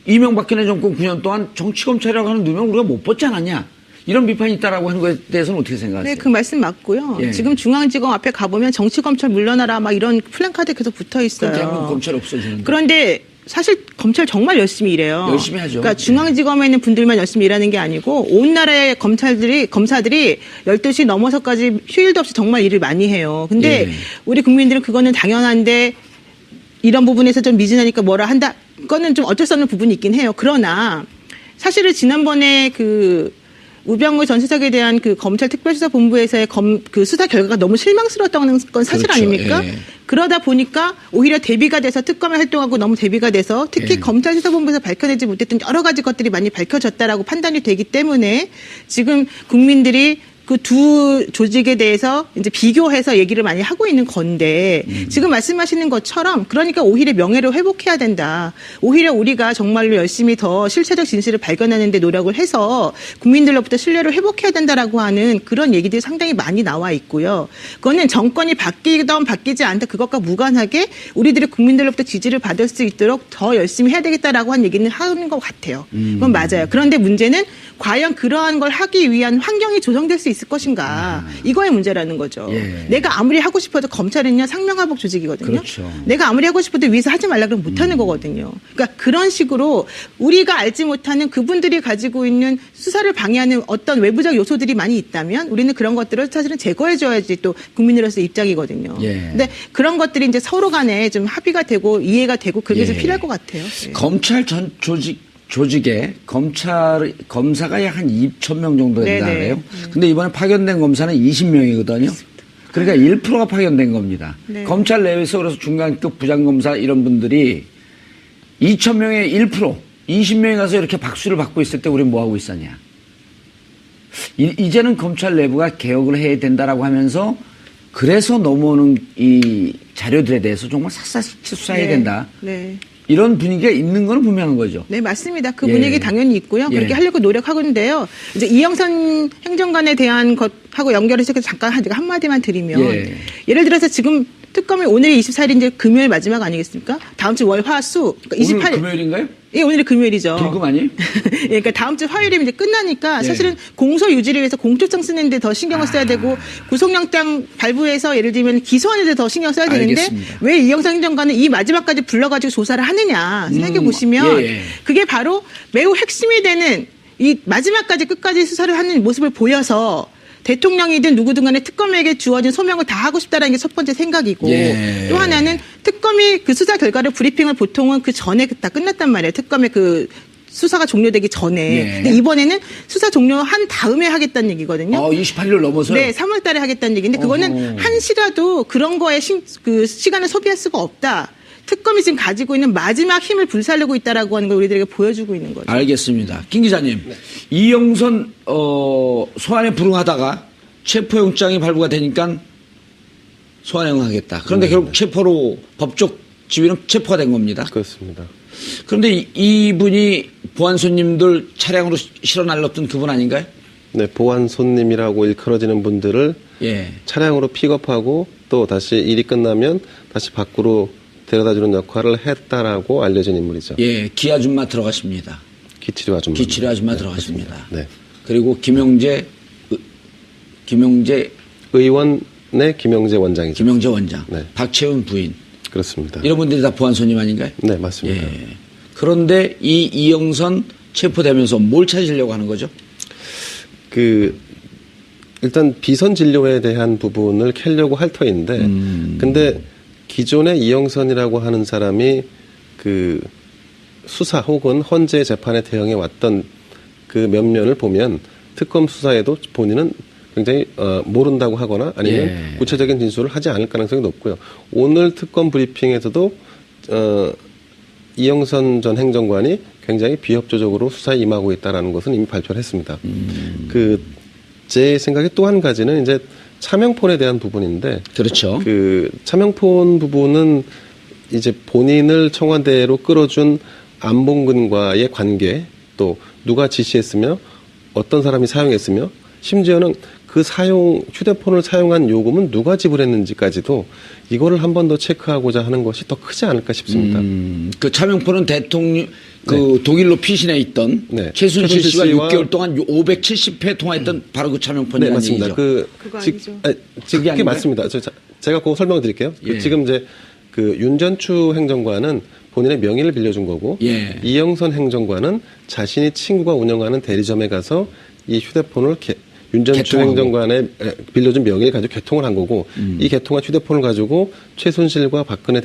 이명박근혜 정권 9년 동안 정치검찰이라고 하는 누명 우리가 못 벗지 않았냐. 이런 비판이 있다라고 하는 것에 대해서는 어떻게 생각하세요? 네, 그 말씀 맞고요. 예. 지금 중앙지검 앞에 가보면 정치검찰 물러나라 막 이런 플랜카드 계속 붙어 있어요. 그럼 대한민국 검찰 없어지는데. 그런데 사실 검찰 정말 열심히 일해요. 열심히 하죠. 그러니까 중앙지검에 있는 분들만 열심히 일하는 게 아니고 온 나라의 검사들이 12시 넘어서까지 휴일도 없이 정말 일을 많이 해요. 근데 예. 우리 국민들은 그거는 당연한데 이런 부분에서 좀 미진하니까 뭐라 한다. 그거는 좀 어쩔 수 없는 부분이 있긴 해요. 그러나 사실은 지난번에 우병우 전 수석에 대한 그 검찰 특별수사본부에서의 그 수사 결과가 너무 실망스러웠다는 건 사실 그렇죠. 아닙니까? 예. 그러다 보니까 오히려 대비가 돼서 특검에 활동하고 너무 대비가 돼서 특히 예. 검찰 수사본부에서 밝혀내지 못했던 여러 가지 것들이 많이 밝혀졌다라고 판단이 되기 때문에 지금 국민들이 그 두 조직에 대해서 이제 비교해서 얘기를 많이 하고 있는 건데 지금 말씀하시는 것처럼 그러니까 오히려 명예를 회복해야 된다. 오히려 우리가 정말로 열심히 더 실체적 진실을 발견하는 데 노력을 해서 국민들로부터 신뢰를 회복해야 된다라고 하는 그런 얘기들이 상당히 많이 나와 있고요. 그거는 정권이 바뀌던 바뀌지 않다 그것과 무관하게 우리들이 국민들로부터 지지를 받을 수 있도록 더 열심히 해야 되겠다라고 하는 얘기는 하는 것 같아요. 그건 맞아요. 그런데 문제는 과연 그러한 걸 하기 위한 환경이 조성될 수 있을 것인가. 이거의 문제라는 거죠. 예. 내가 아무리 하고 싶어도 검찰은요 상명하복 조직이거든요. 그렇죠. 내가 아무리 하고 싶어도 위에서 하지 말라 그러면 못하는 거거든요. 그러니까 그런 식으로 우리가 알지 못하는 그분들이 가지고 있는 수사를 방해하는 어떤 외부적 요소들이 많이 있다면 우리는 그런 것들을 사실은 제거해줘야지 또 국민으로서 입장이거든요. 예. 근데 그런 것들이 이제 서로 간에 좀 합의가 되고 이해가 되고 그게 좀 예. 필요할 것 같아요. 예. 검찰 전 조직에 검사가 약 한 2,000명 정도 된다 네네. 그래요. 근데 이번에 파견된 검사는 20명이거든요. 그러니까 1%가 파견된 겁니다. 네. 검찰 내에서 그래서 중간급 부장검사 이런 분들이 2,000명의 1%, 20명이 가서 이렇게 박수를 받고 있을 때 우리는 뭐 하고 있었냐. 이제는 검찰 내부가 개혁을 해야 된다라고 하면서 그래서 넘어오는 이 자료들에 대해서 정말 샅샅이 수사해야 네. 된다. 네. 이런 분위기가 있는 건 분명한 거죠. 네, 맞습니다. 그 예. 분위기 당연히 있고요. 예. 그렇게 하려고 노력하고 있는데요. 이제 이영선 행정관에 대한 것하고 연결해서 잠깐 제가 한마디만 드리면 예. 예를 들어서 지금 특검이 오늘이 24일이 이제 금요일 마지막 아니겠습니까? 다음 주 월, 화, 수. 그러니까 오늘 28일. 금요일인가요? 예, 오늘이 금요일이죠. 불금 아니에요? 예, 그러니까 다음 주 화요일이면 이제 끝나니까 예. 사실은 공소 유지를 위해서 공소장 쓰는데 더 신경을 써야 되고 구속영장 발부해서 예를 들면 기소하는 데 더 신경 써야 되는데 알겠습니다. 왜 이영선 행정관은 이 마지막까지 불러가지고 조사를 하느냐 생각해 보시면 예. 그게 바로 매우 핵심이 되는 이 마지막까지 끝까지 수사를 하는 모습을 보여서 대통령이든 누구든 간에 특검에게 주어진 소명을 다 하고 싶다라는 게 첫 번째 생각이고 예. 또 하나는 특검이 그 수사 결과를 브리핑을 보통은 그 전에 다 끝났단 말이에요. 특검의 그 수사가 종료되기 전에. 예. 근데 이번에는 수사 종료한 다음에 하겠다는 얘기거든요. 28일을 넘어서요? 네, 3월 달에 하겠다는 얘기인데 그거는 어허. 한시라도 그런 거에 그 시간을 소비할 수가 없다. 특검이 지금 가지고 있는 마지막 힘을 불살르고 있다라고 하는 걸 우리들에게 보여주고 있는 거죠. 알겠습니다. 김 기자님, 이영선 소환에 불응하다가 체포영장이 발부가 되니까 소환행하겠다. 그런데 결국 체포로 법적 지위는 체포가 된 겁니다. 그렇습니다. 그런데 이분이 보안 손님들 차량으로 실어 날렸던 그분 아닌가요? 네, 보안 손님이라고 일컬어지는 분들을 예. 차량으로 픽업하고 또 다시 일이 끝나면 다시 밖으로 데려다주는 역할을 했다라고 알려진 인물이죠. 예, 기 아줌마 들어가십니다. 기치료 아줌마. 기치료 아줌마 네, 들어가십니다. 그렇습니다. 네. 그리고 김영재 의원의 김영재 원장이죠. 원장, 네. 박채훈 부인 그렇습니다. 이런 분들이 다 보안 손님 아닌가요? 네, 맞습니다. 예. 그런데 이 이영선 체포되면서 뭘 찾으려고 하는 거죠? 일단 비선 진료에 대한 부분을 캐려고 할 터인데, 근데 기존의 이영선이라고 하는 사람이 수사 혹은 헌재 재판에 대응해 왔던 그 면면을 보면 특검 수사에도 본인은 굉장히 모른다고 하거나 아니면 예. 구체적인 진술을 하지 않을 가능성이 높고요. 오늘 특검 브리핑에서도 이영선 전 행정관이 굉장히 비협조적으로 수사에 임하고 있다라는 것은 이미 발표를 했습니다. 제 생각에 또 한 가지는 이제 차명폰에 대한 부분인데, 그렇죠. 차명폰 부분은 이제 본인을 청와대로 끌어준 안봉근과의 관계, 또 누가 지시했으며 어떤 사람이 사용했으며, 심지어는 휴대폰을 사용한 요금은 누가 지불했는지까지도 이거를 한 번 더 체크하고자 하는 것이 더 크지 않을까 싶습니다. 그 차명폰은 대통령 독일로 피신해 있던 네. 최순실 씨와 씨와 6개월 동안 570회 통화했던 바로 그 차명폰이라는 네, 맞습니다. 얘기죠. 그거 아니죠? 그게 아닌가요? 맞습니다. 제가 그거 설명을 드릴게요. 예. 지금 이제 윤전추 행정관은 본인의 명의를 빌려준 거고, 예. 이영선 행정관은 자신이 친구가 운영하는 대리점에 가서 이 휴대폰을 윤전추 개통하고. 행정관의 빌려준 명의를 가지고 개통을 한 거고, 이 개통한 휴대폰을 가지고 최순실과 박근혜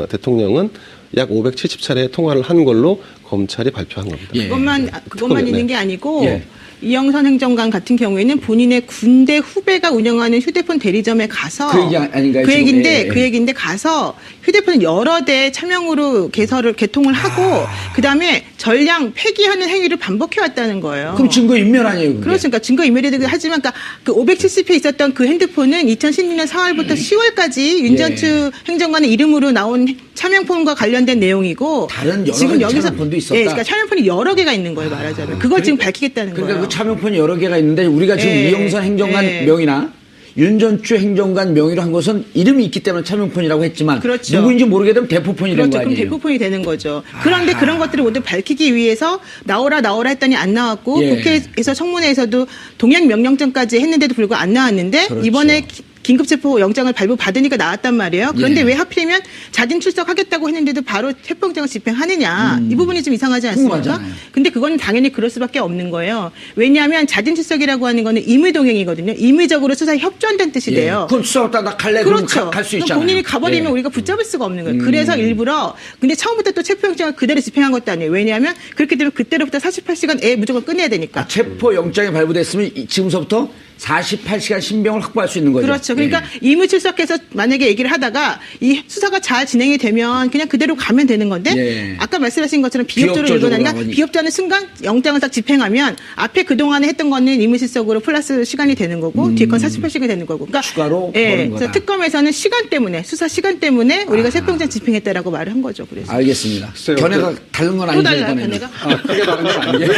대통령은 약 570차례 통화를 한 걸로 검찰이 발표한 겁니다. 예. 그것만 특검이요. 있는 네. 게 아니고 예. 이영선 행정관 같은 경우에는 본인의 군대 후배가 운영하는 휴대폰 대리점에 가서 그 얘기 아닌가요, 그 지금? 얘기인데 예, 예. 그 얘기인데 가서 휴대폰을 여러 대 차명으로 개통을 하고 그다음에 전량 폐기하는 행위를 반복해 왔다는 거예요. 그럼 증거 인멸 아니에요? 그게? 그렇습니까? 증거 인멸이 하지만 그러니까 그 570회 있었던 그 핸드폰은 2016년 4월부터 10월까지 윤전추 행정관의 이름으로 나온 차명폰과 관련된 내용이고 다른 여러 지금 가지 여기서 차명폰도 있었다? 예, 그러니까 차명폰이 여러 개가 있는 거예요, 말하자면. 그걸 지금 밝히겠다는 그러니까 거예요. 그 차명폰이 여러 개가 있는데 우리가 지금 예. 이영선 행정관 예. 명의나 윤전추 행정관 명의로 한 것은 이름이 있기 때문에 차명폰이라고 했지만 그렇죠. 누구인지 모르게 되면 대포폰이 된 그렇죠. 거 그럼 아니에요? 대포폰이 되는 거죠. 그런데 그런 것들을 모두 밝히기 위해서 나오라 했더니 안 나왔고 예. 국회에서 청문회에서도 동행 명령전까지 했는데도 불구하고 안 나왔는데 그렇죠. 이번에 긴급체포 영장을 발부받으니까 나왔단 말이에요. 그런데 예. 왜 하필이면 자진 출석하겠다고 했는데도 바로 체포영장을 집행하느냐. 이 부분이 좀 이상하지 않습니까? 궁금하잖아요. 근데 그건 당연히 그럴 수밖에 없는 거예요. 왜냐하면 자진 출석이라고 하는 거는 임의동행이거든요. 임의적으로 수사에 협조한다는 뜻이 돼요. 그럼 수사받다 나 갈래? 그렇죠. 갈 수 그럼 있잖아요. 본인이 가버리면 예. 우리가 붙잡을 수가 없는 거예요. 그래서 일부러 근데 처음부터 또 체포영장을 그대로 집행한 것도 아니에요. 왜냐하면 그렇게 되면 그때로부터 48시간에 무조건 끝내야 되니까. 체포 영장이 발부됐으면 지금서부터 48시간 신병을 확보할 수 있는 거죠. 그렇죠. 그러니까 예. 임의 출석해서 만약에 얘기를 하다가 이 수사가 잘 진행이 되면 그냥 그대로 가면 되는 건데 예. 아까 말씀하신 것처럼 비협조를 비협조적으로 일어나니까 나오니. 비협조하는 순간 영장을 딱 집행하면 앞에 그동안에 했던 거는 임의 출석으로 플러스 시간이 되는 거고 뒤에 건 48시간이 되는 거고. 그러니까 추가로 예. 버는 거다. 그래서 특검에서는 시간 때문에 수사 시간 때문에 우리가 체포영장 집행했다라고 말을 한 거죠. 그래서. 알겠습니다. 글쎄요. 견해가 다른 건 또 아니죠. 달라요, 이번에는. 견해가? 크게 다른 건 아니고요.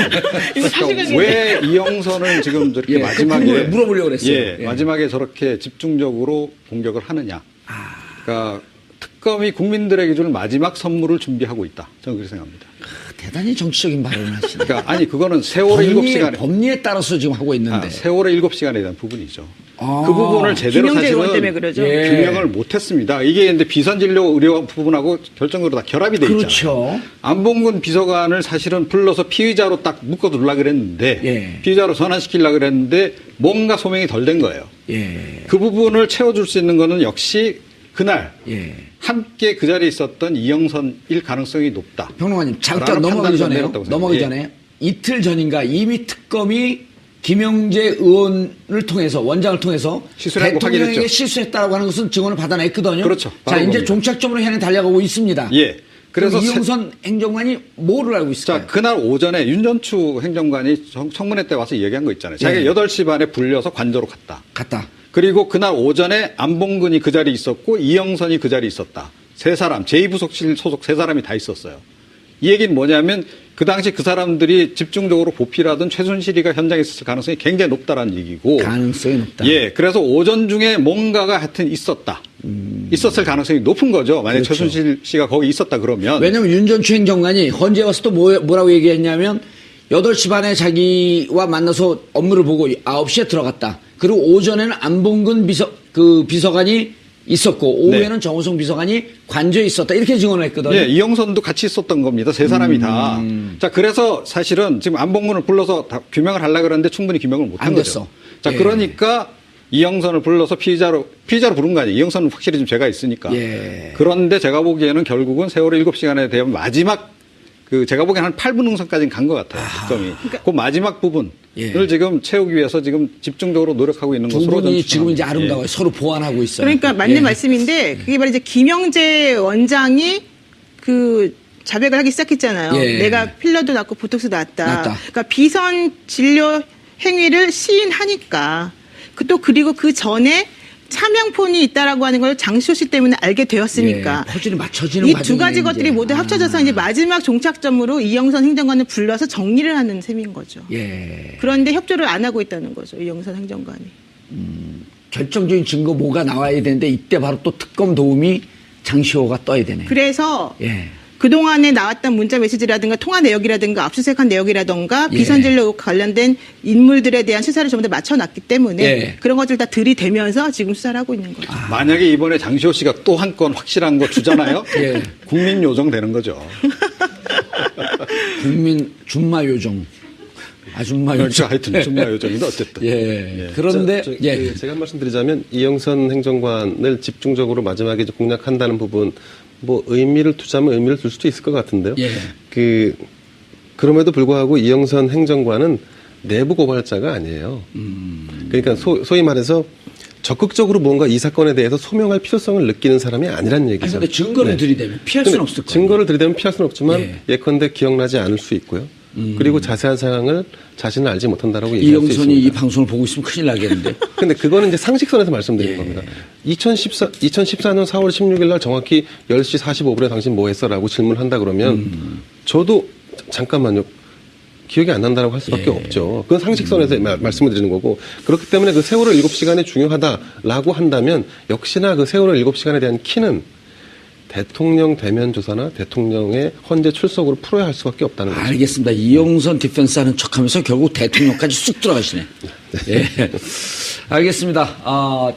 이거 사실은 왜 이영선을 지금 저렇게 예, 마지막에 그 물어보려고 그랬어요. 예, 예. 마지막에 저렇게 집중적으로 공격을 하느냐. 그러니까 특검이 국민들에게 줄 마지막 선물을 준비하고 있다. 저는 그렇게 생각합니다. 대단히 정치적인 발언을 하시네. 그러니까 아니 그거는 세월의 7시간에 법리에 따라서 지금 하고 있는데. 세월의 7시간에 대한 부분이죠. 아, 그 부분을 제대로 김영재 의원 사실은 때문에 그러죠. 예. 규명을 못했습니다. 이게 근데 비선진료 의료 부분하고 결정적으로 다 결합이 돼 있잖아요. 그렇죠. 안봉근 비서관을 사실은 불러서 피의자로 딱 묶어두려고 그랬는데 예. 피의자로 전환시키려고 그랬는데 뭔가 소명이 덜 된 거예요. 예. 그 부분을 채워줄 수 있는 거는 역시 그날 예. 함께 그 자리에 있었던 이영선일 가능성이 높다. 평론가님 잠깐 라는 넘어가기 판단을 전에요. 내렸다고 넘어가기 생각해요. 전에 이틀 전인가 이미 특검이 김영재 의원을 통해서 원장을 통해서 시술한 거 대통령에게 확인했죠. 실수했다라고 하는 것은 증언을 받아냈거든요. 그렇죠. 자, 바로 이제 그겁니다. 종착점으로 향해 달려가고 있습니다. 예. 그래서 그럼 이영선 행정관이 뭐를 알고 있을까요? 자, 그날 오전에 윤전추 행정관이 청문회 때 와서 얘기한 거 있잖아요. 자기가 예. 8시 반에 불려서 관저로 갔다. 갔다. 그리고 그날 오전에 안봉근이 그 자리에 있었고 이영선이 그 자리에 있었다. 세 사람, 제2부속실 소속 세 사람이 다 있었어요. 이 얘기는 뭐냐면 그 당시 그 사람들이 집중적으로 보필하던 최순실이가 현장에 있었을 가능성이 굉장히 높다라는 얘기고. 가능성이 높다. 예, 그래서 오전 중에 뭔가가 하여튼 있었다. 있었을 가능성이 높은 거죠. 만약 그렇죠. 최순실 씨가 거기 있었다 그러면. 왜냐면 윤전추 행정관이 헌재 와서 또 뭐라고 얘기했냐면 8시 반에 자기와 만나서 업무를 보고 9시에 들어갔다. 그리고 오전에는 안봉근 비서관이 있었고 오후에는 네. 정호성 비서관이 관저에 있었다. 이렇게 증언을 했거든요. 예, 이영선도 같이 있었던 겁니다. 세 사람이 다. 자, 그래서 사실은 지금 안봉근을 불러서 다 규명을 하려고 그러는데 충분히 규명을 못 안 한 됐어. 거죠. 자, 예. 그러니까 이영선을 불러서 피의자로 부른 거 아니에요. 이영선은 확실히 좀 죄가 있으니까. 예. 그런데 제가 보기에는 결국은 세월호 7시간에 대한 마지막 제가 보기에는 한 8분 응선까지는 간 것 같아요. 특검이. 그 마지막 부분을 예. 지금 채우기 위해서 지금 집중적으로 노력하고 있는 두 것으로 분이 저는 지금 이제 추정합니다. 아름다워요. 서로 보완하고 있어요. 그러니까 맞는 예. 말씀인데 그게 바로 이제 김영재 원장이 그 자백을 하기 시작했잖아요. 예. 내가 필러도 났고 보톡스 났다. 났다. 그러니까 비선 진료 행위를 시인하니까 그리고 그 전에 차명폰이 있다라고 하는 걸 장시호 씨 때문에 알게 되었으니까 예, 퍼즐이 맞춰지는 이 두 과정이 가지 이제. 것들이 모두 합쳐져서 이제 마지막 종착점으로 이영선 행정관을 불러서 정리를 하는 셈인 거죠. 예. 그런데 협조를 안 하고 있다는 거죠. 이영선 행정관이. 결정적인 증거 뭐가 나와야 되는데 이때 바로 또 특검 도움이 장시호가 떠야 되네요. 그래서 예. 그동안에 나왔던 문자 메시지라든가 통화 내역이라든가 압수수색한 내역이라든가 예. 비선진료 관련된 인물들에 대한 수사를 전부 다 맞춰놨기 때문에 예. 그런 것들 다 들이대면서 지금 수사를 하고 있는 거죠. 만약에 이번에 장시호 씨가 또 한 건 확실한 거 주잖아요. 예. 국민 요정 되는 거죠. 국민 준마 요정. 아줌마 그렇죠. 요정. 하여튼 준마 요정인데 어쨌든. 예. 그런데 예. 제가 한 말씀 드리자면 이영선 행정관을 집중적으로 마지막에 이제 공략한다는 부분 뭐 의미를 두자면 의미를 둘 수도 있을 것 같은데요. 예. 그럼에도 불구하고 이영선 행정관은 내부 고발자가 아니에요. 그러니까 소위 말해서 적극적으로 뭔가 이 사건에 대해서 소명할 필요성을 느끼는 사람이 아니란 얘기죠. 아니, 근데 증거를 들이대면 피할 수는 없을 거예요. 증거를 들이대면 피할 수는 없지만 예. 예컨대 기억나지 않을 수 있고요. 그리고 자세한 상황을 자신은 알지 못한다라고 얘기할 수 이영선이 있습니다. 이 방송을 보고 있으면 큰일 나겠는데. 근데 그거는 이제 상식선에서 말씀드리는 예. 겁니다. 2014년 4월 16일 날 정확히 10시 45분에 당신 뭐 했어? 라고 질문한다 그러면 저도 잠깐만요. 기억이 안 난다고 할 수밖에 없죠. 그건 상식선에서 말씀을 드리는 거고 그렇기 때문에 그 세월호 7시간이 중요하다라고 한다면 역시나 그 세월호 7시간에 대한 키는 대통령 대면 조사나 대통령의 헌재 출석으로 풀어야 할 수밖에 없다는 거죠. 알겠습니다. 이영선 디펜스 하는 척 하면서 결국 대통령까지 쑥 들어가시네. 예. 알겠습니다.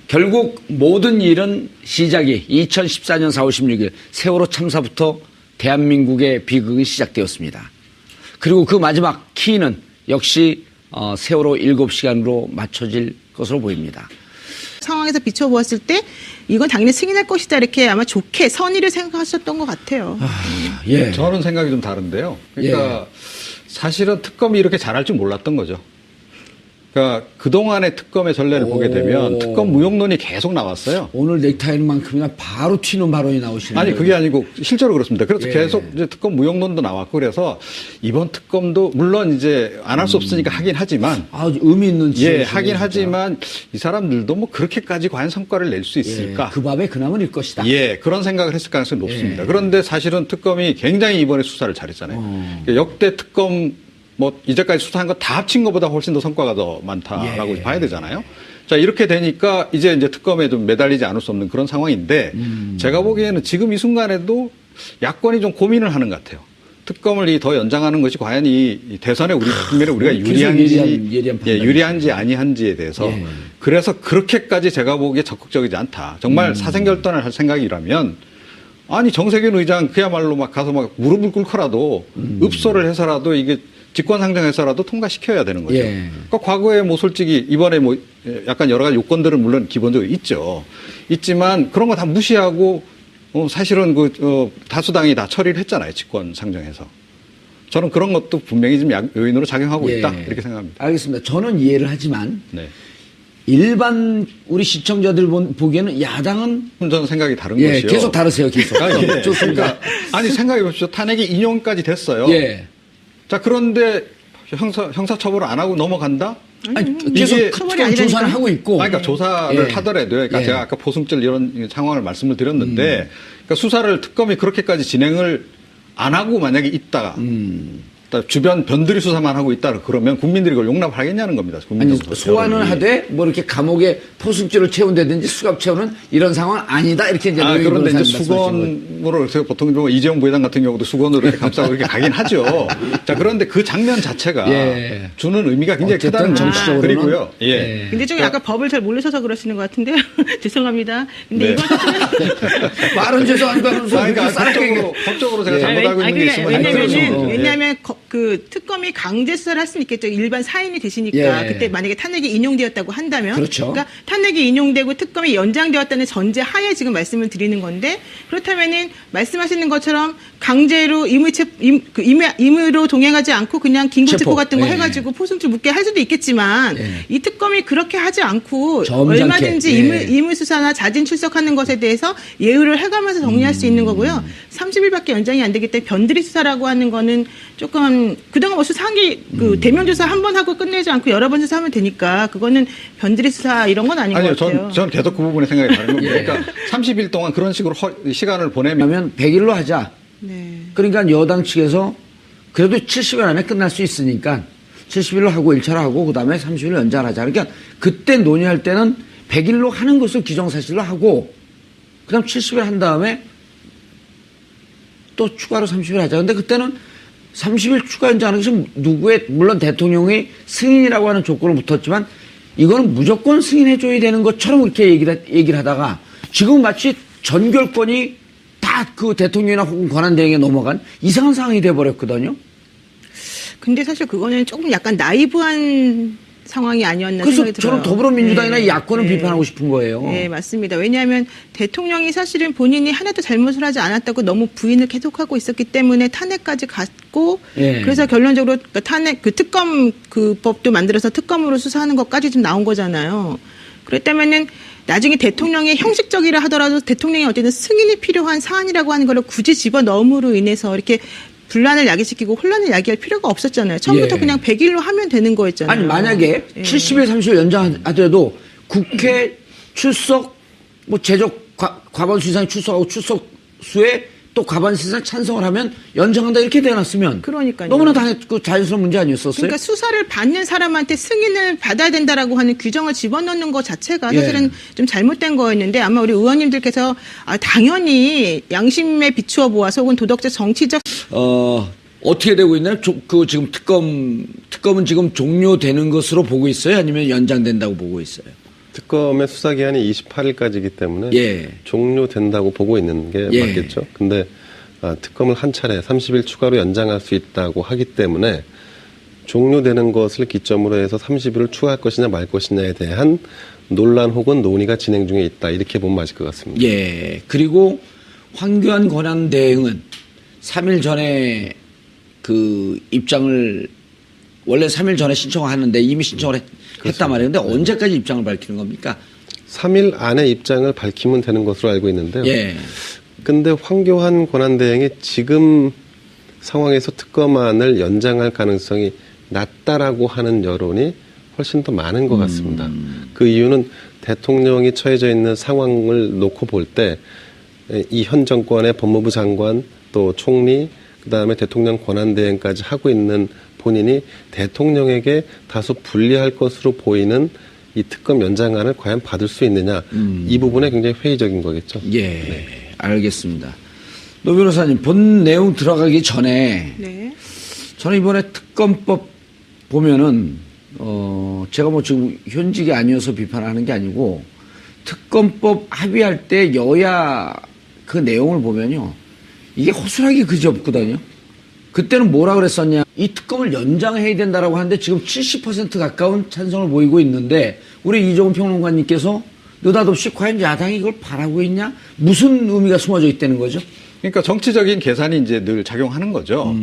결국 모든 일은 시작이 2014년 4월 16일 세월호 참사부터 대한민국의 비극이 시작되었습니다. 그리고 그 마지막 키는 역시 세월호 7시간으로 맞춰질 것으로 보입니다. 상황에서 비춰보았을 때 이건 당연히 승인할 것이다 이렇게 아마 좋게 선의를 생각하셨던 것 같아요. 예. 저는 생각이 좀 다른데요. 그러니까 사실은 특검이 이렇게 잘할 줄 몰랐던 거죠. 그러니까 그동안의 특검의 전례를 보게 되면 특검 무용론이 계속 나왔어요. 오늘 넥타이만큼이나 바로 튀는 발언이 나오시네요. 아니 그게 아니고 실제로 그렇습니다. 그래서 예. 계속 이제 특검 무용론도 나왔고 그래서 이번 특검도 물론 이제 안 할 수 없으니까 하긴 하지만 의미 있는 예 지적이시네요, 하긴 진짜. 하지만 이 사람들도 뭐 그렇게까지 과연 성과를 낼 수 예, 있을까? 그 밥에 그 남은 일 것이다. 예, 그런 생각을 했을 가능성이 높습니다. 예. 그런데 사실은 특검이 굉장히 이번에 수사를 잘했잖아요. 그러니까 역대 특검 뭐 이제까지 수사한 거 다 합친 것보다 훨씬 더 성과가 더 많다라고 예. 봐야 되잖아요. 자, 이렇게 되니까 이제 특검에 좀 매달리지 않을 수 없는 그런 상황인데 제가 보기에는 지금 이 순간에도 야권이 좀 고민을 하는 것 같아요. 특검을 더 연장하는 것이 과연 이 대선에 국면에 우리가 계속 유리한지 예리한 판단이죠. 유리한지 아니한지에 대해서 예. 그래서 그렇게까지 제가 보기에 적극적이지 않다. 정말 사생결단을 할 생각이라면 아니 정세균 의장 그야말로 막 가서 막 무릎을 꿇고라도 읍소를 해서라도 이게 직권상정해서라도 통과시켜야 되는 거죠. 예. 그러니까 과거에 뭐 솔직히 이번에 뭐 약간 여러 가지 요건들은 물론 기본적으로 있죠. 있지만 그런 거 다 무시하고 사실은 다수당이 다 처리를 했잖아요. 직권상정해서. 저는 그런 것도 분명히 좀 요인으로 작용하고 예. 있다 이렇게 생각합니다. 알겠습니다. 저는 이해를 하지만 네. 일반 우리 시청자들 보기에는 야당은 저는 생각이 다른 예, 것이요. 계속 다르세요. 계속. 아, 예. 좋습니다. 그러니까 아니 생각해 보십시오. 탄핵이 인용까지 됐어요. 예. 자 그런데 형사처벌을 안 하고 넘어간다? 아니, 이게 계속 처벌이 특검 아니라니까요. 조사를 하고 있고. 그러니까 조사를 예. 하더라도 그러니까 예. 제가 아까 포승절 이런 상황을 말씀을 드렸는데 그러니까 수사를 특검이 그렇게까지 진행을 안 하고 만약에 있다가 주변 변두리 수사만 하고 있다 그러면 국민들이 그걸 용납하겠냐는 겁니다. 아니, 국민들 소환을 여러분이. 하되 뭐 이렇게 감옥에 포승줄을 채운다든지 수갑 채우는 이런 상황 아니다 이렇게 이제 노영희 그런데 이제 변호사님 말씀하신 거예요. 수건으로 그래서 보통 좀 이재용 부회장 같은 경우도 수건으로 이렇게 감싸고 이렇게 가긴 하죠. 자 그런데 그 장면 자체가 예. 주는 의미가 굉장히 어쨌든 크다는 겁니다. 정치적으로는 그리고요. 예. 근데 좀 약간 법을 잘 모르셔서 그러시는 것 같은데요. 죄송합니다. 근데 네. 이번 사실은 말은 죄송하니까 그러니까 법적으로 제가 예. 잘못하고 있는 게 있으면 왜냐면은 예. 왜냐하면 그 특검이 강제 수사를 할 수는 있겠죠. 일반 사인이 되시니까 예. 그때 만약에 탄핵이 인용되었다고 한다면, 그렇죠. 그러니까 탄핵이 인용되고 특검이 연장되었다는 전제 하에 지금 말씀을 드리는 건데 그렇다면은 말씀하시는 것처럼 강제로 임의로 동행하지 않고 그냥 긴급체포 체포. 같은 거 예. 해가지고 포승줄 묶게 할 수도 있겠지만 예. 이 특검이 그렇게 하지 않고 점잖게. 얼마든지 예. 임의 수사나 자진 출석하는 것에 대해서 예우를 해가면서 정리할 수 있는 거고요. 30일밖에 연장이 안 되기 때문에 변두리 수사라고 하는 거는 조금 그동안 뭐 수사한 게 그 대면 조사 한 번 하고 끝내지 않고 여러 번 수사하면 되니까 그거는 변두리 수사 이런 건 아닌 아니요, 것 같아요. 전 계속 그 부분에 생각이 다른 겁니다. 예. 그러니까 30일 동안 그런 식으로 시간을 보내면 그러면 100일로 하자. 네. 그러니까 여당 측에서 그래도 70일 안에 끝날 수 있으니까 70일로 하고 1차로 하고 그다음에 30일 연장하자. 그러니까 그때 논의할 때는 100일로 하는 것을 기정사실로 하고 그다음 70일 한 다음에 또 추가로 30일 하자. 근데 그때는 30일 추가 연장하는 것은 누구의 물론 대통령이 승인이라고 하는 조건을 붙었지만 이거는 무조건 승인해줘야 되는 것처럼 그렇게 얘기를 하다가 지금 마치 전결권이 다 그 대통령이나 혹은 권한대행에 넘어간 이상한 상황이 돼버렸거든요. 근데 사실 그거는 조금 약간 나이브한 상황이 아니었나 그래서 생각이 들어요. 저는 더불어민주당이나 네. 야권을 네. 비판하고 싶은 거예요. 네, 맞습니다. 왜냐하면 대통령이 사실은 본인이 하나도 잘못을 하지 않았다고 너무 부인을 계속하고 있었기 때문에 탄핵까지 갔고, 예. 그래서 결론적으로 그 탄핵 그 특검 그 법도 만들어서 특검으로 수사하는 것까지 좀 나온 거잖아요. 그랬다면은 나중에 대통령이 형식적이라 하더라도 대통령이 어쨌든 승인이 필요한 사안이라고 하는 걸 굳이 집어 넣음으로 인해서 이렇게 분란을 야기시키고 혼란을 야기할 필요가 없었잖아요. 처음부터 예. 그냥 100일로 하면 되는 거였잖아요. 아니 만약에 예. 70일 30일 연장하더라도 국회 출석 뭐 제적 과반수 이상 출석하고 출석수에 또 과반수 이상 찬성을 하면 연장한다 이렇게 되어놨으면 그러니까요. 너무나 그 자연스러운 문제 아니었었어요? 그러니까 수사를 받는 사람한테 승인을 받아야 된다라고 하는 규정을 집어넣는 것 자체가 예. 사실은 좀 잘못된 거였는데 아마 우리 의원님들께서 당연히 양심에 비추어 보아서 혹은 도덕적 정치적 어떻게 되고 있나요? 그 지금 특검은 지금 종료되는 것으로 보고 있어요? 아니면 연장된다고 보고 있어요? 특검의 수사 기한이 28일까지이기 때문에 예. 종료된다고 보고 있는 게 예. 맞겠죠. 근데 특검을 한 차례 30일 추가로 연장할 수 있다고 하기 때문에 종료되는 것을 기점으로 해서 30일을 추가할 것이냐 말 것이냐에 대한 논란 혹은 논의가 진행 중에 있다. 이렇게 보면 맞을 것 같습니다. 예. 그리고 황교안 권한대행은 3일 전에 그 입장을 원래 3일 전에 신청하는데 이미 신청을 했단 말이에요. 근데 언제까지 입장을 밝히는 겁니까? 3일 안에 입장을 밝히면 되는 것으로 알고 있는데요. 예. 근데 황교안 권한대행이 지금 상황에서 특검안을 연장할 가능성이 낮다라고 하는 여론이 훨씬 더 많은 것 같습니다. 그 이유는 대통령이 처해져 있는 상황을 놓고 볼 때 이 현 정권의 법무부 장관 또 총리 그다음에 대통령 권한대행까지 하고 있는 본인이 대통령에게 다소 불리할 것으로 보이는 이 특검 연장안을 과연 받을 수 있느냐 이 부분에 굉장히 회의적인 거겠죠. 예. 네. 알겠습니다. 노 변호사님 본 내용 들어가기 전에 네. 저는 이번에 특검법 보면은 제가 뭐 지금 현직이 아니어서 비판하는 게 아니고 특검법 합의할 때 여야 그 내용을 보면요 이게 허술하게 그지 없거든요. 그때는 뭐라 그랬었냐 이 특검을 연장해야 된다라고 하는데 지금 70% 가까운 찬성을 보이고 있는데 우리 이종훈 평론가님께서 느닷없이 과연 야당이 이걸 바라고 있냐 무슨 의미가 숨어져 있다는 거죠? 그러니까 정치적인 계산이 이제 늘 작용하는 거죠.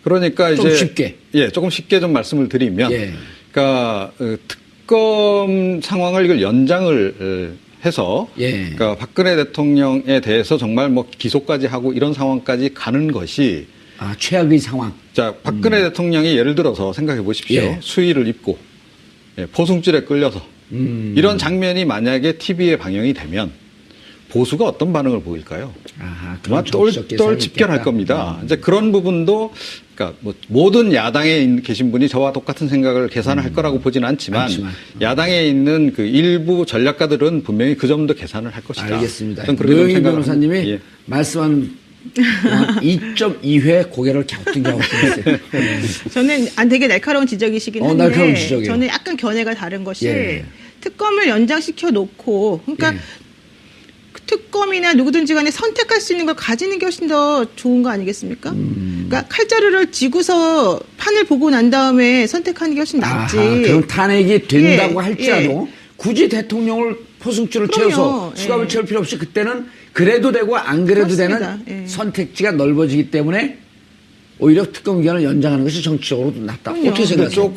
그러니까 좀 이제 쉽게. 예, 조금 쉽게 좀 말씀을 드리면, 예. 그러니까 특검 상황을 이걸 연장을 해서, 예. 그러니까 박근혜 대통령에 대해서 정말 뭐 기소까지 하고 이런 상황까지 가는 것이, 아, 최악의 상황. 자, 박근혜 대통령이 예를 들어서 생각해 보십시오. 예. 수의를 입고 예, 포승줄에 끌려서 이런 장면이 만약에 TV에 방영이 되면 보수가 어떤 반응을 보일까요? 아하, 아마 그런 정치적 계산이 집결할 있겠다. 겁니다. 이제 그런 부분도 그러니까 뭐 모든 야당에 계신 분이 저와 똑같은 생각을 계산을 할 거라고 보지는 않지만 야당에 있는 그 일부 전략가들은 분명히 그 점도 계산을 할 것이다. 알겠습니다. 저는 그렇게 좀 노영희 생각을 변호사님이 합니다. 예. 말씀한 2.2회 고개를 갸우뚱갸우뚱 했어요. 저는 되게 날카로운 지적이시긴 한데 날카로운 지적이에요. 저는 약간 견해가 다른 것이 예. 특검을 연장시켜 놓고 그러니까 예. 특검이나 누구든지 간에 선택할 수 있는 걸 가지는 게 훨씬 더 좋은 거 아니겠습니까? 그러니까 칼자루를 쥐고서 판을 보고 난 다음에 선택하는 게 훨씬 낫지. 아하, 그럼 탄핵이 된다고 예, 할지라도 굳이 대통령을 포승줄을 그럼요. 채워서 예. 수갑을 채울 필요 없이 그때는 그래도 되고 안 그래도 그렇습니다. 되는 예. 선택지가 넓어지기 때문에 오히려 특검 기간을 연장하는 것이 정치적으로도 낫다. 그럼요. 어떻게 생각하세요? 조금